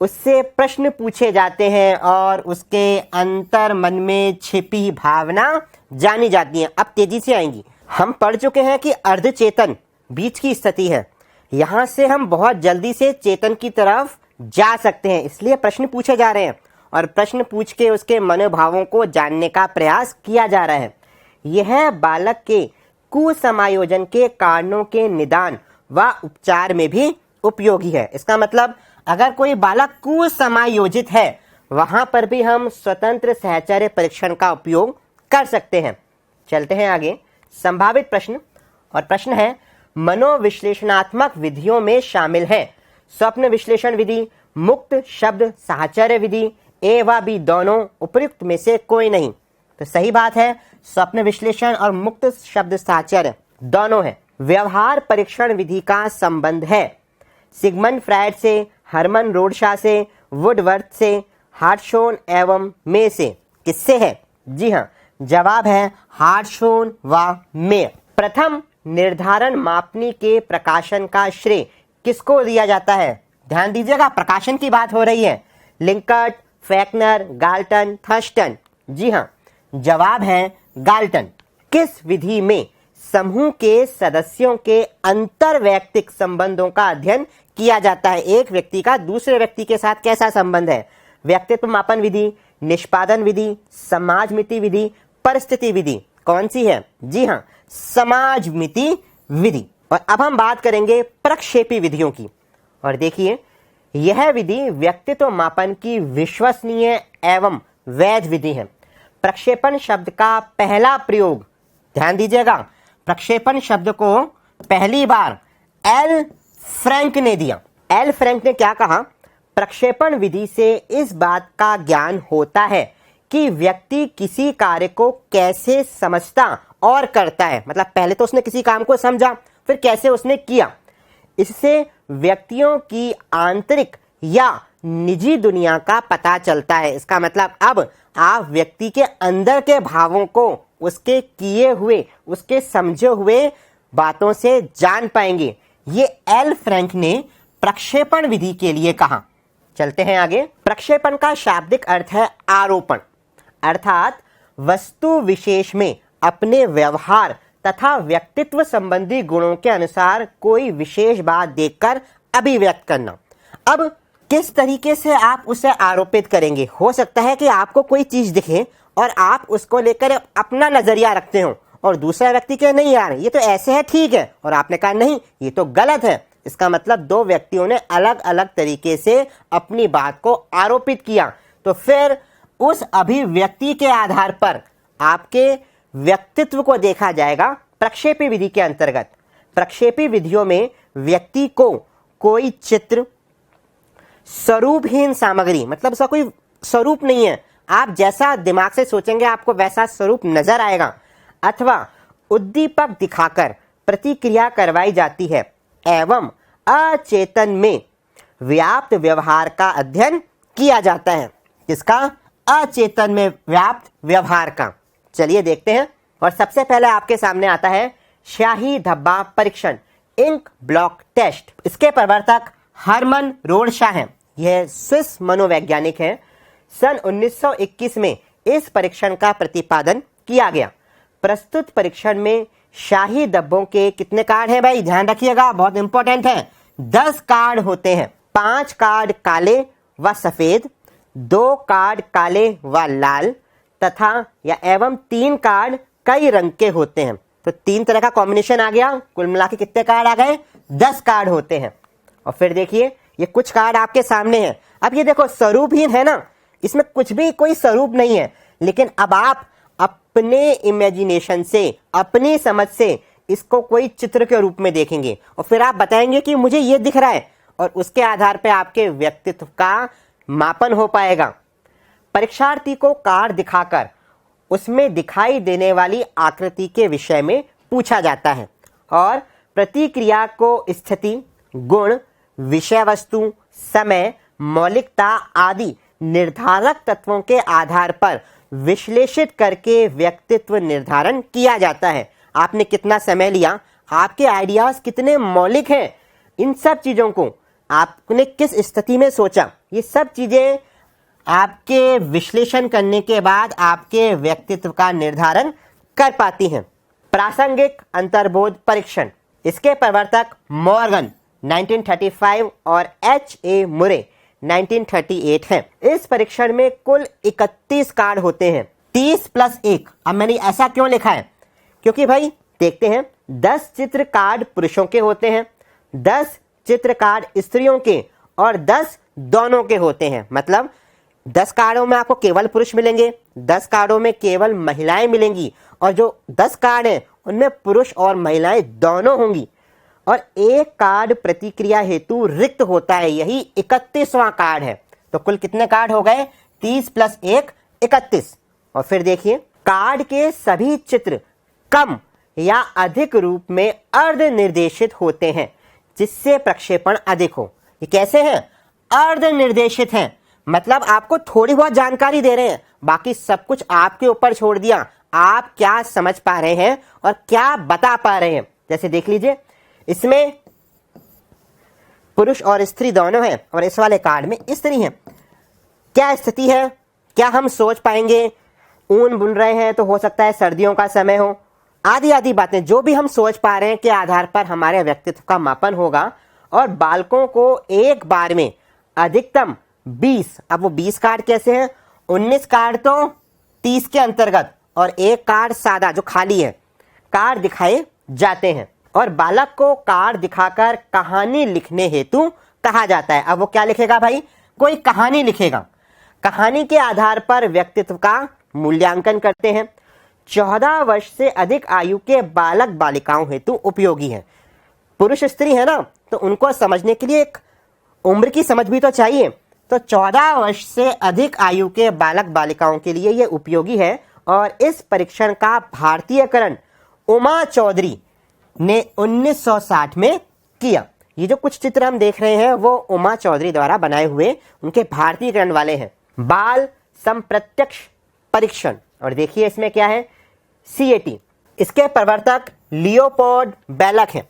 उससे प्रश्न पूछे जाते हैं और उसके अंतर मन में छिपी भावना जानी जाती है। अब तेजी से आएंगी। हम पढ़ चुके हैं कि अर्धचेतन बीच की स्थिति है, यहां से हम बहुत जल्दी से चेतन की तरफ जा सकते हैं, इसलिए प्रश्न पूछे जा रहे हैं और प्रश्न पूछ के उसके मनोभावों को जानने का प्रयास किया जा रहा है। यह बालक के कुसमायोजन के कारणों के निदान व उपचार में भी उपयोगी है। इसका मतलब अगर कोई बालक कुसमायोजित है वहां पर भी हम स्वतंत्र साहचर्य परीक्षण का उपयोग कर सकते हैं। चलते हैं आगे, संभावित प्रश्न। और प्रश्न है, मनोविश्लेषणात्मक विधियों में शामिल है स्वप्न विश्लेषण विधि, मुक्त शब्द साहचर्य विधि, ए व बी दोनों, उपयुक्त में से कोई नहीं। तो सही बात है, स्वप्न विश्लेषण और मुक्त शब्द साहचर्य दोनों है। व्यवहार परीक्षण विधि का संबंध है सिगमंड फ्रॉयड से, हरमन रोडशा से, वुडवर्थ से, हार्टशोन एवं मे से। किससे है? जी हाँ, जवाब है हार्टशोन व मे। प्रथम निर्धारण मापनी के प्रकाशन का श्रेय किसको दिया जाता है? ध्यान दीजिएगा, प्रकाशन की बात हो रही है। लिंकर्ट, फैक्नर, गाल्टन, थर्स्टन। जी हाँ, जवाब है गाल्टन। किस विधि में समूह के सदस्यों के अंतरवैयक्तिक संबंधों का अध्ययन किया जाता है? एक व्यक्ति का दूसरे व्यक्ति के साथ कैसा संबंध है? व्यक्तित्व मापन विधि, निष्पादन विधि, समाजमिति विधि, परिस्थिति विधि। कौन सी है? जी हाँ, समाजमिति विधि। और अब हम बात करेंगे प्रक्षेपी विधियों की। और देखिए, यह विधि व्यक्तित्व मापन की विश्वसनीय एवं वैध विधि है। प्रक्षेपण शब्द का पहला प्रयोग, ध्यान दीजिएगा, प्रक्षेपण शब्द को पहली बार एल फ्रैंक ने दिया। एल फ्रैंक ने क्या कहा? प्रक्षेपण विधि से इस बात का ज्ञान होता है कि व्यक्ति किसी कार्य को कैसे समझता और करता है। मतलब पहले तो उसने किसी काम को समझा, फिर कैसे उसने किया। इससे व्यक्तियों की आंतरिक या निजी दुनिया का पता चलता है। इसका मतलब अब आप व्यक्ति के अंदर के भावों को, उसके किए हुए, उसके समझे हुए बातों से जान पाएंगे, ये एल फ्रैंक ने प्रक्षेपण विधि के लिए कहा। चलते हैं आगे। प्रक्षेपण का शाब्दिक अर्थ है आरोपण, अर्थात वस्तु विशेष में अपने व्यवहार तथा व्यक्तित्व संबंधी गुणों के अनुसार कोई विशेष बात देखकर अभिव्यक्त करना। अब किस तरीके से आप उसे आरोपित करेंगे? हो सकता है कि आपको कोई चीज दिखे और आप उसको लेकर अपना नजरिया रखते हो और दूसरा व्यक्ति कहे नहीं यार ये तो ऐसे है, ठीक है, और आपने कहा नहीं ये तो गलत है। इसका मतलब दो व्यक्तियों ने अलग अलग तरीके से अपनी बात को आरोपित किया। तो फिर उस अभिव्यक्ति के आधार पर आपके व्यक्तित्व को देखा जाएगा प्रक्षेपी विधि के अंतर्गत। प्रक्षेपी विधियों में व्यक्ति को कोई चित्र, स्वरूपहीन सामग्री, मतलब उसका कोई स्वरूप नहीं है, आप जैसा दिमाग से सोचेंगे आपको वैसा स्वरूप नजर आएगा, अथवा उद्दीपक दिखाकर प्रतिक्रिया करवाई जाती है एवं अचेतन में व्याप्त व्यवहार का अध्ययन किया जाता है। किसका? अचेतन में व्याप्त व्यवहार का। चलिए देखते हैं। और सबसे पहले आपके सामने आता है स्याही धब्बा परीक्षण, इंक ब्लॉक टेस्ट। इसके प्रवर्तक हरमन रोडशा हैं। यह स्विस मनोवैज्ञानिक हैं। सन 1921 में इस परीक्षण का प्रतिपादन किया गया। प्रस्तुत परीक्षण में शाही धब्बों के कितने कार्ड हैं भाई? ध्यान रखिएगा, बहुत इंपॉर्टेंट है। 10 कार्ड होते हैं। 5 कार्ड काले व सफेद, 2 कार्ड काले व लाल तथा या एवं 3 कार्ड कई रंग के होते हैं। तो 3 तरह का कॉम्बिनेशन आ गया। कुल मिला के कितने कार्ड आ गए? 10 कार्ड होते हैं। और फिर देखिए ये कुछ कार्ड आपके सामने हैं। अब ये देखो स्वरूपहीन है ना, इसमें कुछ भी कोई स्वरूप नहीं है, लेकिन अब आप अपने इमेजिनेशन से, अपनी समझ से इसको कोई चित्र के रूप में देखेंगे और फिर आप बताएंगे कि मुझे ये दिख रहा है, और उसके आधार पर आपके व्यक्तित्व का मापन हो पाएगा। परीक्षार्थी को कार्ड दिखाकर उसमें दिखाई देने वाली आकृति के विषय में पूछा जाता है और प्रतिक्रिया को स्थिति, गुण, विषय वस्तु, समय, मौलिकता आदि निर्धारक तत्वों के आधार पर विश्लेषित करके व्यक्तित्व निर्धारण किया जाता है। आपने कितना समय लिया, आपके आइडियाज कितने मौलिक हैं, इन सब चीजों को आपने किस स्थिति में सोचा, ये सब चीजें आपके विश्लेषण करने के बाद आपके व्यक्तित्व का निर्धारण कर पाती हैं। प्रासंगिक अंतर्बोध परीक्षण, इसके प्रवर्तक मॉर्गन 1935 और H.A. मुरे 1938 हैं। इस परीक्षण में कुल 31 कार्ड होते हैं, 30 + 1। अब मैंने ऐसा क्यों लिखा है? क्योंकि भाई देखते हैं 10 चित्र कार्ड पुरुषों के होते हैं, 10 चित्र कार्ड स्त्रियों के और 10 दोनों के होते हैं। मतलब 10 कार्डों में आपको केवल पुरुष मिलेंगे, 10 कार्डों में केवल महिलाएं मिलेंगी, और जो 10 कार्ड हैं उनमें पुरुष और महिलाएं दोनों होंगी, और एक कार्ड प्रतिक्रिया हेतु रिक्त होता है, यही 31वां कार्ड है। तो कुल कितने कार्ड हो गए? 30 + 1 31। और फिर देखिए कार्ड के सभी चित्र कम या अधिक रूप में अर्ध निर्देशित होते हैं, जिससे प्रक्षेपण अधिक हो। ये कैसे हैं? अर्ध निर्देशित हैं, मतलब आपको थोड़ी बहुत जानकारी दे रहे हैं, बाकी सब कुछ आपके ऊपर छोड़ दिया, आप क्या समझ पा रहे हैं और क्या बता पा रहे हैं। जैसे देख लीजिए इसमें पुरुष और स्त्री दोनों हैं और इस वाले कार्ड में स्त्री हैं। क्या स्थिति है? क्या हम सोच पाएंगे? ऊन बुन रहे हैं तो हो सकता है सर्दियों का समय हो, आदि आदि बातें जो भी हम सोच पा रहे हैं के आधार पर हमारे व्यक्तित्व का मापन होगा। और बालकों को एक बार में अधिकतम 20, अब वो 20 कार्ड कैसे हैं? 19 कार्ड तो 30 के अंतर्गत और एक कार्ड सादा जो खाली है, कार्ड दिखाए जाते हैं। और बालक को कार्ड दिखाकर कहानी लिखने हेतु कहा जाता है। अब वो क्या लिखेगा भाई? कोई कहानी लिखेगा। कहानी के आधार पर व्यक्तित्व का मूल्यांकन करते हैं। 14 वर्ष से अधिक आयु के बालक बालिकाओं हेतु उपयोगी है। पुरुष स्त्री है ना, तो उनको समझने के लिए एक उम्र की समझ भी तो चाहिए। तो 14 वर्ष से अधिक आयु के बालक बालिकाओं के लिए यह उपयोगी है। और इस परीक्षण का भारतीयकरण उमा चौधरी ने 1960 में किया। ये जो कुछ चित्र हम देख रहे हैं वो उमा चौधरी द्वारा बनाए हुए उनके भारतीयकरण वाले हैं। बाल संप्रत्यक्ष परीक्षण, और देखिए इसमें क्या है? CAT इसके प्रवर्तक लियोपोल्ड बेलक हैं।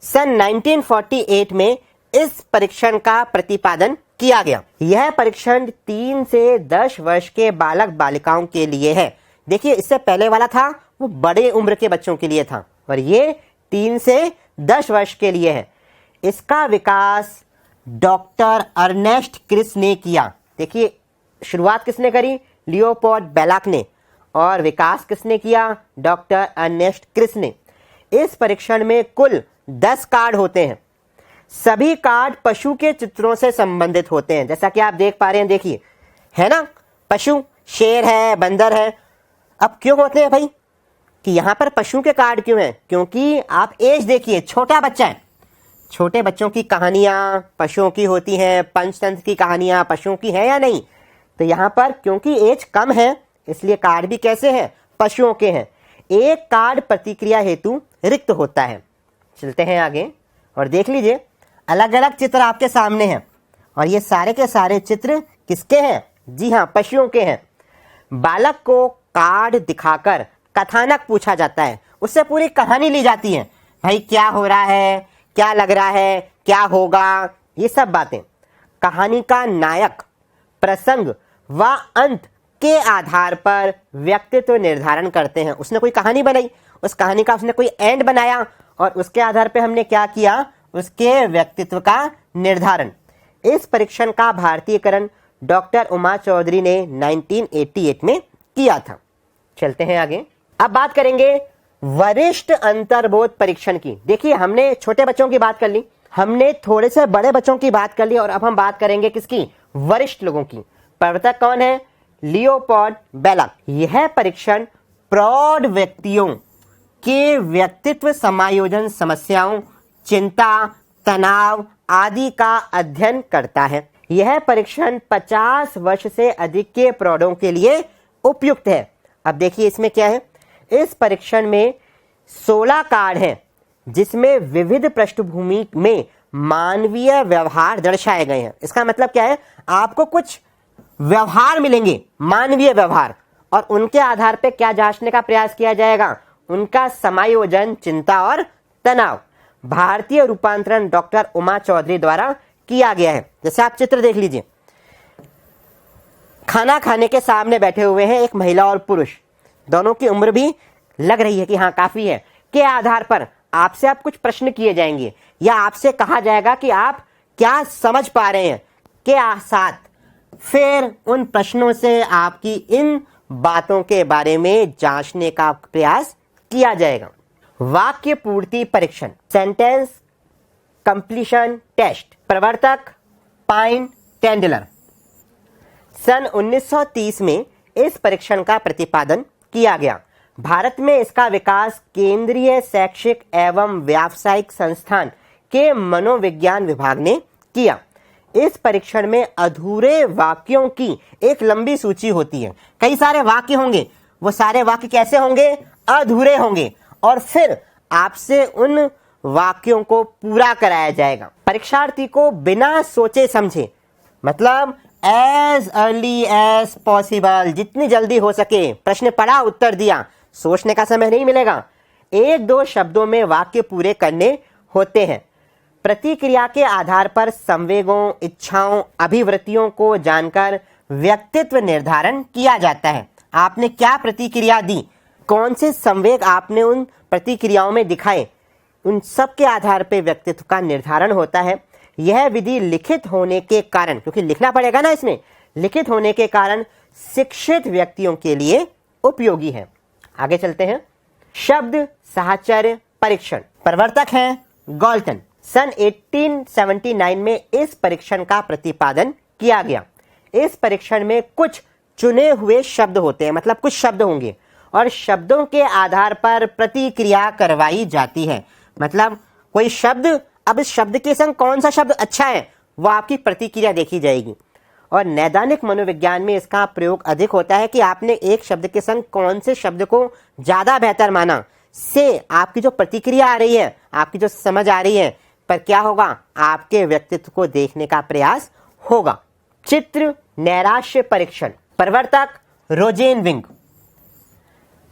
सन 1948 में इस परीक्षण का प्रतिपादन किया गया। यह परीक्षण 3 से 10 वर्ष के बालक बालिकाओं के लिए है। देखिए, इससे पहले वाला था वो बड़े उम्र के बच्चों के लिए था और ये 3 से 10 वर्ष के लिए है। इसका विकास डॉक्टर अर्नेस्ट क्रिस ने किया। देखिए, शुरुआत किसने करी? लियोपोल्ड बेलक ने, और विकास किसने किया? डॉक्टर अर्नेस्ट क्रिस ने। इस परीक्षण में कुल 10 कार्ड होते हैं। सभी कार्ड पशु के चित्रों से संबंधित होते हैं, जैसा कि आप देख पा रहे हैं। देखिए, है ना, पशु, शेर है, बंदर है। अब क्यों होते हैं भाई कि यहां पर पशु के कार्ड क्यों हैं? क्योंकि आप एज देखिए, छोटा बच्चा है। छोटे बच्चों की कहानियां पशुओं की होती हैं, पंचतंत्र की कहानियां पशुओं की है या नहीं? तो यहां पर क्योंकि एज कम है इसलिए कार्ड भी कैसे हैं? पशुओं के हैं। एक कार्ड प्रतिक्रिया हेतु रिक्त होता है। चलते हैं आगे और देख लीजिए, अलग अलग चित्र आपके सामने हैं और ये सारे के सारे चित्र किसके हैं? जी हाँ, पशुओं के हैं। बालक को कार्ड दिखाकर कथानक पूछा जाता है, उससे पूरी कहानी ली जाती है। भाई क्या हो रहा है, क्या लग रहा है, क्या होगा, ये सब बातें। कहानी का नायक, प्रसंग व अंत के आधार पर व्यक्तित्व निर्धारण करते हैं। उसने कोई कहानी बनाई, उस कहानी का उसने कोई एंड बनाया और उसके आधार पर हमने क्या किया? उसके व्यक्तित्व का निर्धारण। इस परीक्षण का भारतीयकरण डॉक्टर उमा चौधरी ने 1988 में किया था। चलते हैं आगे। अब बात करेंगे वरिष्ठ अंतर्बोध परीक्षण की। देखिए, हमने छोटे बच्चों की बात कर ली, हमने थोड़े से बड़े बच्चों की बात कर ली और अब हम बात करेंगे किसकी? वरिष्ठ लोगों की। प्रवर्तक कौन है? लियोपोल्ड बेलक। यह परीक्षण प्रौढ़ व्यक्तियों के व्यक्तित्व समायोजन समस्याओं, चिंता, तनाव आदि का अध्ययन करता है। यह परीक्षण 50 वर्ष से अधिक के प्रौढ़ों के लिए उपयुक्त है। अब देखिए, इसमें क्या है? इस परीक्षण में 16 कार्ड हैं जिसमें विविध पृष्ठभूमि में मानवीय व्यवहार दर्शाए गए हैं। इसका मतलब क्या है? आपको कुछ व्यवहार मिलेंगे, मानवीय व्यवहार, और उनके आधार पर क्या जांचने का प्रयास किया जाएगा? उनका समायोजन, चिंता और तनाव। भारतीय रूपांतरण डॉक्टर उमा चौधरी द्वारा किया गया है। जैसे आप चित्र देख लीजिए, खाना खाने के सामने बैठे हुए हैं एक महिला और पुरुष, दोनों की उम्र भी लग रही है कि हाँ काफी है। के आधार पर आपसे आप कुछ प्रश्न किए जाएंगे या आपसे कहा जाएगा कि आप क्या समझ पा रहे हैं के साथ फिर उन प्रश्नों से आपकी इन बातों के बारे में जांचने का प्रयास किया जाएगा। वाक्य पूर्ति परीक्षण, सेंटेंस कंप्लीशन टेस्ट। प्रवर्तक पाइन टेंडलर। सन 1930 में इस परीक्षण का प्रतिपादन किया गया। भारत में इसका विकास केंद्रीय शैक्षिक एवं व्यावसायिक संस्थान के मनोविज्ञान विभाग ने किया। इस परीक्षण में अधूरे वाक्यों की एक लंबी सूची होती है। कई सारे वाक्य होंगे, वो सारे वाक्य कैसे होंगे? अधूरे होंगे, और फिर आपसे उन वाक्यों को पूरा कराया जाएगा। परीक्षार्थी को बिना सोचे समझे, मतलब एज अर्ली एज पॉसिबल, जितनी जल्दी हो सके, प्रश्न पढ़ा, उत्तर दिया, सोचने का समय नहीं मिलेगा। 1-2 शब्दों में वाक्य पूरे करने होते हैं। प्रतिक्रिया के आधार पर संवेगों, इच्छाओं, अभिवृत्तियों को जानकर व्यक्तित्व निर्धारण किया जाता है। आपने क्या प्रतिक्रिया दी, कौन से संवेग आपने उन प्रतिक्रियाओं में दिखाए, उन सब के आधार पर व्यक्तित्व का निर्धारण होता है। यह विधि लिखित होने के कारण, क्योंकि लिखना पड़ेगा ना इसमें, लिखित होने के कारण शिक्षित व्यक्तियों के लिए उपयोगी है। आगे चलते हैं। शब्द साहचर्य परीक्षण। प्रवर्तक हैं गॉल्टन। सन 1879 में इस परीक्षण का प्रतिपादन किया गया। इस परीक्षण में कुछ चुने हुए शब्द होते हैं, मतलब कुछ शब्द होंगे और शब्दों के आधार पर प्रतिक्रिया करवाई जाती है। मतलब कोई शब्द, अब इस शब्द के संग कौन सा शब्द अच्छा है वो आपकी प्रतिक्रिया देखी जाएगी। और नैदानिक मनोविज्ञान में इसका प्रयोग अधिक होता है कि आपने एक शब्द के संग कौन से शब्द को ज्यादा बेहतर माना, से आपकी जो प्रतिक्रिया आ रही है, आपकी जो समझ आ रही है, पर क्या होगा? आपके व्यक्तित्व को देखने का प्रयास होगा। चित्र नैराश्य परीक्षण। प्रवर्तक रोजेन विंग।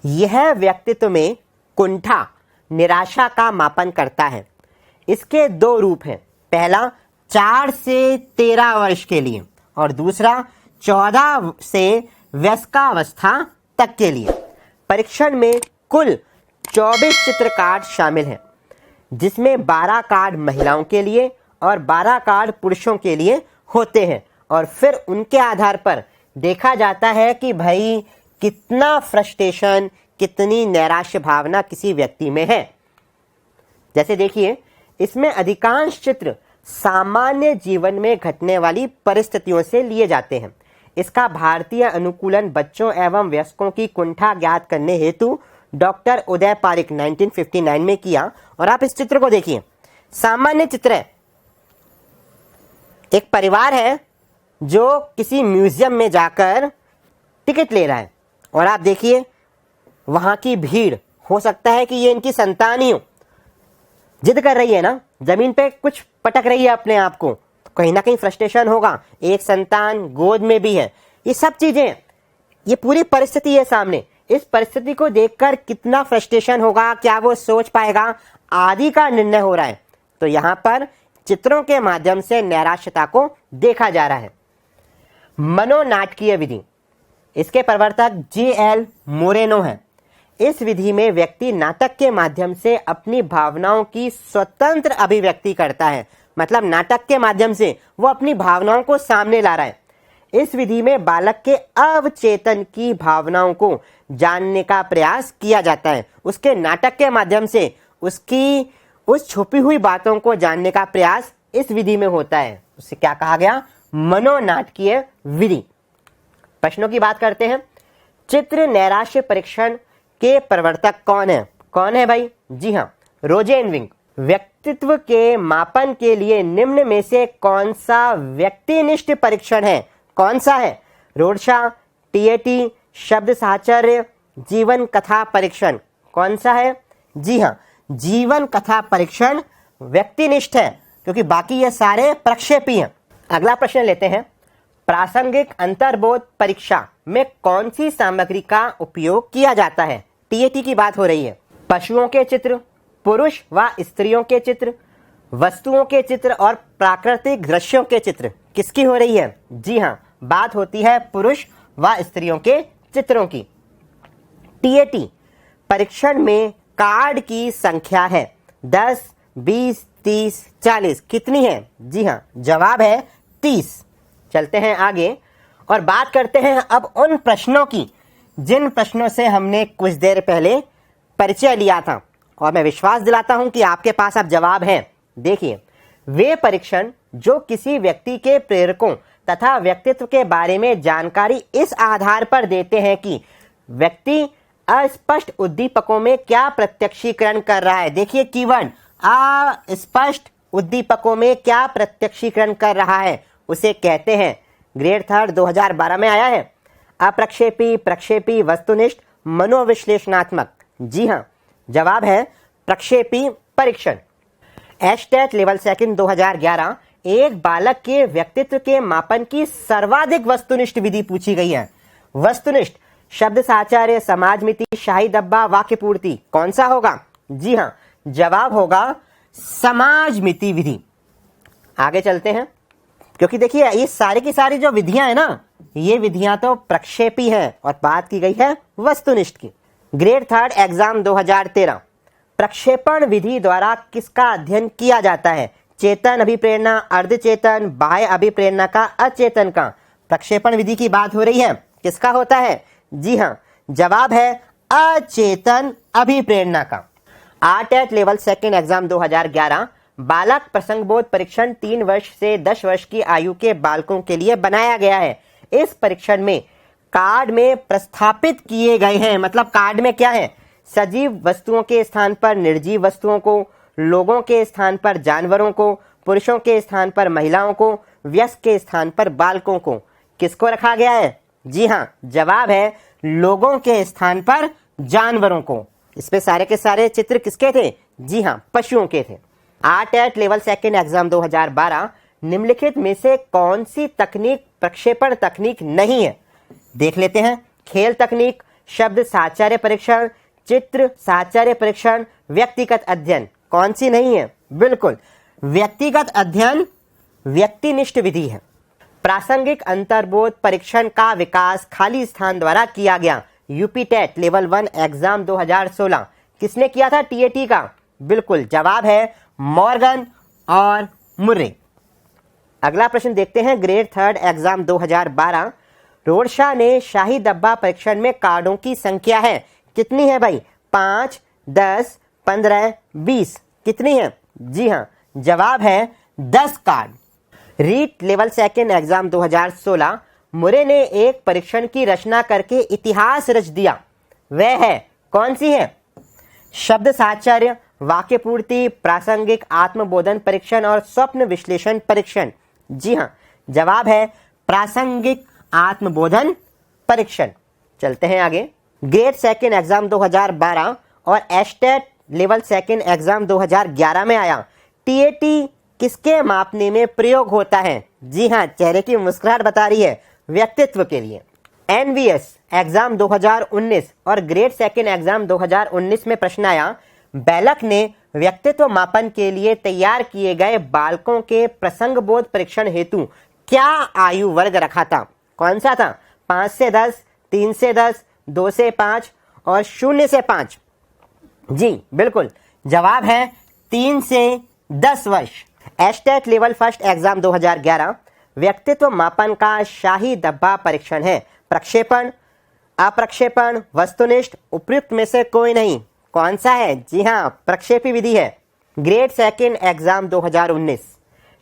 यह व्यक्तित्व में कुंठा, निराशा का मापन करता है। इसके दो रूप हैं, पहला 4 से 13 वर्ष के लिए और दूसरा 14 से वयस्कावस्था तक के लिए। परीक्षण में कुल 24 चित्र कार्ड शामिल हैं, जिसमें 12 कार्ड महिलाओं के लिए और 12 कार्ड पुरुषों के लिए होते हैं और फिर उनके आधार पर देखा जाता है कि भाई कितना फ्रस्ट्रेशन, कितनी नैराश्य भावना किसी व्यक्ति में है। जैसे देखिए, इसमें अधिकांश चित्र सामान्य जीवन में घटने वाली परिस्थितियों से लिए जाते हैं। इसका भारतीय अनुकूलन बच्चों एवं वयस्कों की कुंठा ज्ञात करने हेतु डॉक्टर उदय पारिक 1959 में किया। और आप इस चित्र को देखिए, सामान्य चित्र है। एक परिवार है जो किसी म्यूजियम में जाकर टिकट ले रहा है और आप देखिए वहां की भीड़, हो सकता है कि ये इनकी संतान ही हो, जिद कर रही है ना, जमीन पे कुछ पटक रही है अपने आप को, तो कहीं ना कहीं फ्रस्ट्रेशन होगा। एक संतान गोद में भी है, ये सब चीजें, ये पूरी परिस्थिति है सामने। इस परिस्थिति को देखकर कितना फ्रस्ट्रेशन होगा, क्या वो सोच पाएगा, आदि का निर्णय हो रहा है। तो यहां पर चित्रों के माध्यम से नैराश्यता को देखा जा रहा है। मनोनाटकीय विधि, इसके प्रवर्तक J.L. मोरेनो है। इस विधि में व्यक्ति नाटक के माध्यम से अपनी भावनाओं की स्वतंत्र अभिव्यक्ति करता है, मतलब नाटक के माध्यम से वो अपनी भावनाओं को सामने ला रहा है। इस विधि में बालक के अवचेतन की भावनाओं को जानने का प्रयास किया जाता है। उसके नाटक के माध्यम से उसकी उस छुपी हुई बातों को जानने का प्रयास इस विधि में होता है। उसे क्या कहा गया? मनोनाटकीय विधि। प्रश्नों की बात करते हैं। चित्र नैराश्य परीक्षण के प्रवर्तक कौन है? कौन है भाई? जी हाँ, रोजेनविंग। व्यक्तित्व के मापन के लिए निम्न में से कौन सा व्यक्तिनिष्ठ परीक्षण है? कौन सा है? रोडशा, टीएटी, शब्द साहचर्य, जीवन कथा परीक्षण। कौन सा है? जी हाँ, जीवन कथा परीक्षण व्यक्तिनिष्ठ है, क्योंकि बाकी ये सारे प्रक्षेपी हैं। अगला प्रश्न लेते हैं। प्रासंगिक अंतर्बोध परीक्षा में कौन सी सामग्री का उपयोग किया जाता है? टीएटी की बात हो रही है। पशुओं के चित्र, पुरुष व स्त्रियों के चित्र, वस्तुओं के चित्र और प्राकृतिक दृश्यों के चित्र। किसकी हो रही है? जी हाँ, बात होती है पुरुष व स्त्रियों के चित्रों की। टीएटी परीक्षण में कार्ड की संख्या है 10, 20, 30, 40। कितनी है? जी हाँ, जवाब है 30। चलते हैं आगे और बात करते हैं अब उन प्रश्नों की जिन प्रश्नों से हमने कुछ देर पहले परिचय लिया था, और मैं विश्वास दिलाता हूं कि आपके पास अब जवाब है। देखिए, वे परीक्षण जो किसी व्यक्ति के प्रेरकों तथा व्यक्तित्व के बारे में जानकारी इस आधार पर देते हैं कि व्यक्ति अस्पष्ट उद्दीपकों में क्या प्रत्यक्षीकरण कर रहा है। देखिए कीवर्ड, अस्पष्ट उद्दीपकों में क्या प्रत्यक्षीकरण कर रहा है, उसे कहते हैं, ग्रेड 3 2012 में आया है, अप्रक्षेपी, प्रक्षेपी, वस्तुनिष्ठ, मनोविश्लेषणात्मक। जी हाँ, जवाब है प्रक्षेपी परीक्षण। एचटेट लेवल 2 2011 एक बालक के व्यक्तित्व के मापन की सर्वाधिक वस्तुनिष्ठ विधि पूछी गई है। वस्तुनिष्ठ शब्द साचार्य, समाज मिति, शाही डब्बा, वाक्य पूर्ति। कौन सा होगा? जी हाँ, जवाब होगा समाज मिति विधि। आगे चलते हैं, क्योंकि देखिए ये सारी की सारी जो विधियां है ना, ये विधियां तो प्रक्षेपी हैं और बात की गई है वस्तुनिष्ठ की। ग्रेड 3 एग्जाम 2013 प्रक्षेपण विधि द्वारा किसका अध्ययन किया जाता है? चेतन अभिप्रेरणा, अर्धचेतन, बाह्य अभिप्रेरणा का, अचेतन का। प्रक्षेपण विधि की बात हो रही है, किसका होता है? जी हाँ, जवाब है अचेतन अभिप्रेरणा का। आरटेट लेवल 2 एग्जाम 2011 बालक प्रसंगबोध परीक्षण 3 वर्ष से 10 वर्ष की आयु के बालकों के लिए बनाया गया है। इस परीक्षण में कार्ड में प्रस्थापित किए गए हैं, मतलब कार्ड में क्या है? सजीव वस्तुओं के स्थान पर निर्जीव वस्तुओं को, लोगों के स्थान पर जानवरों को, पुरुषों के स्थान पर महिलाओं को, वयस्क के स्थान पर बालकों को। किसको रखा गया है? जी हाँ, जवाब है लोगों के स्थान पर जानवरों को। इसमें सारे के सारे चित्र किसके थे? जी हाँ, पशुओं के थे। आरटेट लेवल 2 एग्जाम 2012 निम्नलिखित में से कौन सी तकनीक प्रक्षेपण तकनीक नहीं है? देख लेते हैं। खेल तकनीक, शब्द साचार्य परीक्षण, चित्र साहचर्य परीक्षण, व्यक्तिगत अध्ययन। कौन सी नहीं है? बिल्कुल, व्यक्तिगत अध्ययन व्यक्तिनिष्ठ विधि है। प्रासंगिक अंतर्बोध परीक्षण का विकास खाली स्थान द्वारा किया गया। यूपी टेट लेवल 1 एग्जाम 2016 किसने किया था? टीएटी का। बिल्कुल, जवाब है मॉर्गन और मुर्रे। अगला प्रश्न देखते हैं, ग्रेड 3 एग्जाम 2012। रोडशा ने शाही डब्बा परीक्षण में कार्डों की संख्या है कितनी है भाई? 5, 10, 15, 20 कितनी है? जी हाँ, जवाब है 10 कार्ड। रीट लेवल 2 एग्जाम 2016 मुरे ने एक परीक्षण की रचना करके इतिहास रच दिया। वह है कौन सी है? शब्द साहचर्य, वाक्य पूर्ति, प्रासंगिक आत्मबोधन परीक्षण और स्वप्न विश्लेषण परीक्षण। जी हाँ, जवाब है प्रासंगिक आत्मबोधन परीक्षण। चलते हैं आगे। ग्रेड 2 एग्जाम 2012 और एस्टेट लेवल 2 एग्जाम 2011 में आया। टीएटी किसके मापने में प्रयोग होता है? जी हाँ, चेहरे की मुस्कुराहट बता रही है, व्यक्तित्व के लिए। एनवीएस एग्जाम 2019 और ग्रेड 2 एग्जाम 2019 में प्रश्न आया, बेलक ने व्यक्तित्व मापन के लिए तैयार किए गए बालकों के प्रसंगबोध परीक्षण हेतु क्या आयु वर्ग रखा था? कौन सा था? 5 से 10, 3 से 10, 2 से 5 और 0 से 5। जी बिल्कुल, जवाब है 3 से 10 वर्ष। एस्टेट लेवल 1 एग्जाम 2011 व्यक्तित्व मापन का शाही डब्बा परीक्षण है। प्रक्षेपण, अप्रक्षेपण, वस्तुनिष्ठ, उपयुक्त में से कोई नहीं। कौन सा है? जी हाँ, प्रक्षेपी विधि है। ग्रेड 2 एग्जाम 2019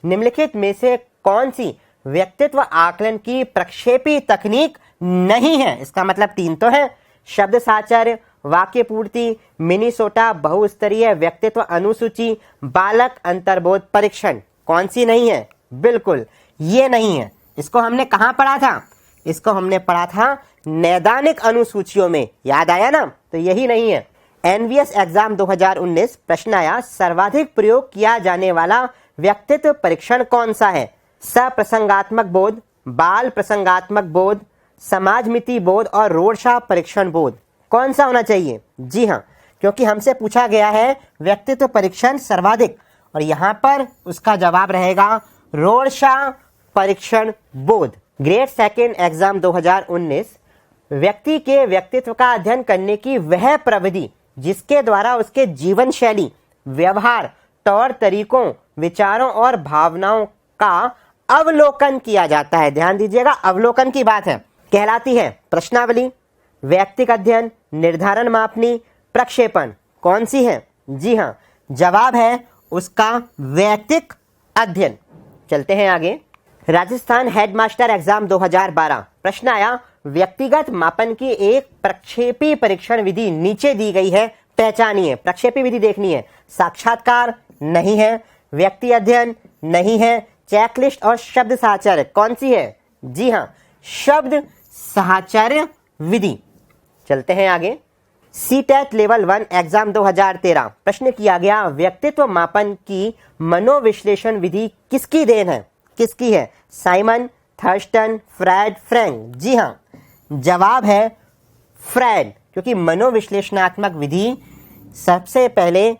निम्नलिखित में से कौन सी व्यक्तित्व आकलन की प्रक्षेपी तकनीक नहीं है? इसका मतलब 3 तो है। शब्द साहचर्य, वाक्य पूर्ति, मिनीसोटा बहुस्तरीय व्यक्तित्व अनुसूची, बालक अंतर्बोध परीक्षण। कौन सी नहीं है? बिल्कुल, ये नहीं है। इसको हमने कहाँ पढ़ा था? इसको हमने पढ़ा था नैदानिक अनुसूचियों में, याद आया ना? तो यही नहीं है। एनवीएस एग्जाम 2019 प्रश्न आया, सर्वाधिक प्रयोग किया जाने वाला व्यक्तित्व परीक्षण कौन सा है? सप्रसंगात्मक बोध, बाल प्रसंगात्मक बोध, समाजमिति बोध और रोडशा परीक्षण बोध। कौन सा होना चाहिए? जी हाँ, क्योंकि हमसे पूछा गया है व्यक्तित्व परीक्षण सर्वाधिक, और यहाँ पर उसका जवाब रहेगा रोडशा परीक्षण बोध। ग्रेड 2 एग्जाम 2019 व्यक्ति के व्यक्तित्व का अध्ययन करने की वह प्रविधि जिसके द्वारा उसके जीवन शैली, व्यवहार, तौर तरीकों, विचारों और भावनाओं का अवलोकन किया जाता है। ध्यान दीजिएगा, अवलोकन की बात है। कहलाती है प्रश्नावली, व्यक्तिगत अध्ययन, निर्धारण मापनी, प्रक्षेपण। कौन सी है? जी हाँ, जवाब है उसका वैयक्तिक अध्ययन। चलते हैं आगे। राजस्थान हेडमास्टर एग्जाम 2012 प्रश्न आया, व्यक्तिगत मापन की एक प्रक्षेपी परीक्षण विधि नीचे दी गई है, पहचानिए। प्रक्षेपी विधि देखनी है। साक्षात्कार नहीं है, व्यक्ति अध्ययन नहीं है, चेकलिस्ट और शब्द साहचर्य। कौन सी है? जी हाँ, शब्द साहचर्य विधि। चलते हैं आगे। सीटेट लेवल 1 एग्जाम 2013 प्रश्न किया गया, व्यक्तित्व मापन की मनोविश्लेषण विधि किसकी देन है? किसकी है? Simon, Thurstone, Freud, Frank. जी हाँ, जवाब है फ्रायड, क्योंकि मनोविश्लेषणात्मक विधि सबसे पहले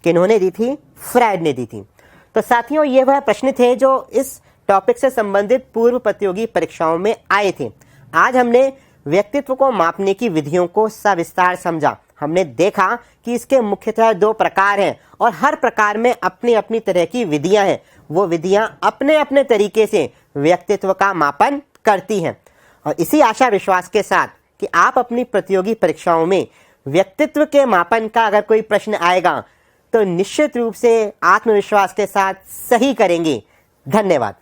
किन्होंने दी थी? फ्रायड ने दी थी। तो साथियों, ये वह प्रश्न थे जो इस टॉपिक से संबंधित पूर्व प्रतियोगी परीक्षाओं में आए थे। आज हमने व्यक्तित्व को मापने की विधियों को सविस्तार समझा। हमने देखा कि इसके मुख्यतः 2 प्रकार हैं और हर प्रकार में अपनी अपनी तरह की विधियां हैं। वो विधियां अपने अपने तरीके से व्यक्तित्व का मापन करती हैं। और इसी आशा विश्वास के साथ कि आप अपनी प्रतियोगी परीक्षाओं में व्यक्तित्व के मापन का अगर कोई प्रश्न आएगा तो निश्चित रूप से आत्मविश्वास के साथ सही करेंगे। धन्यवाद।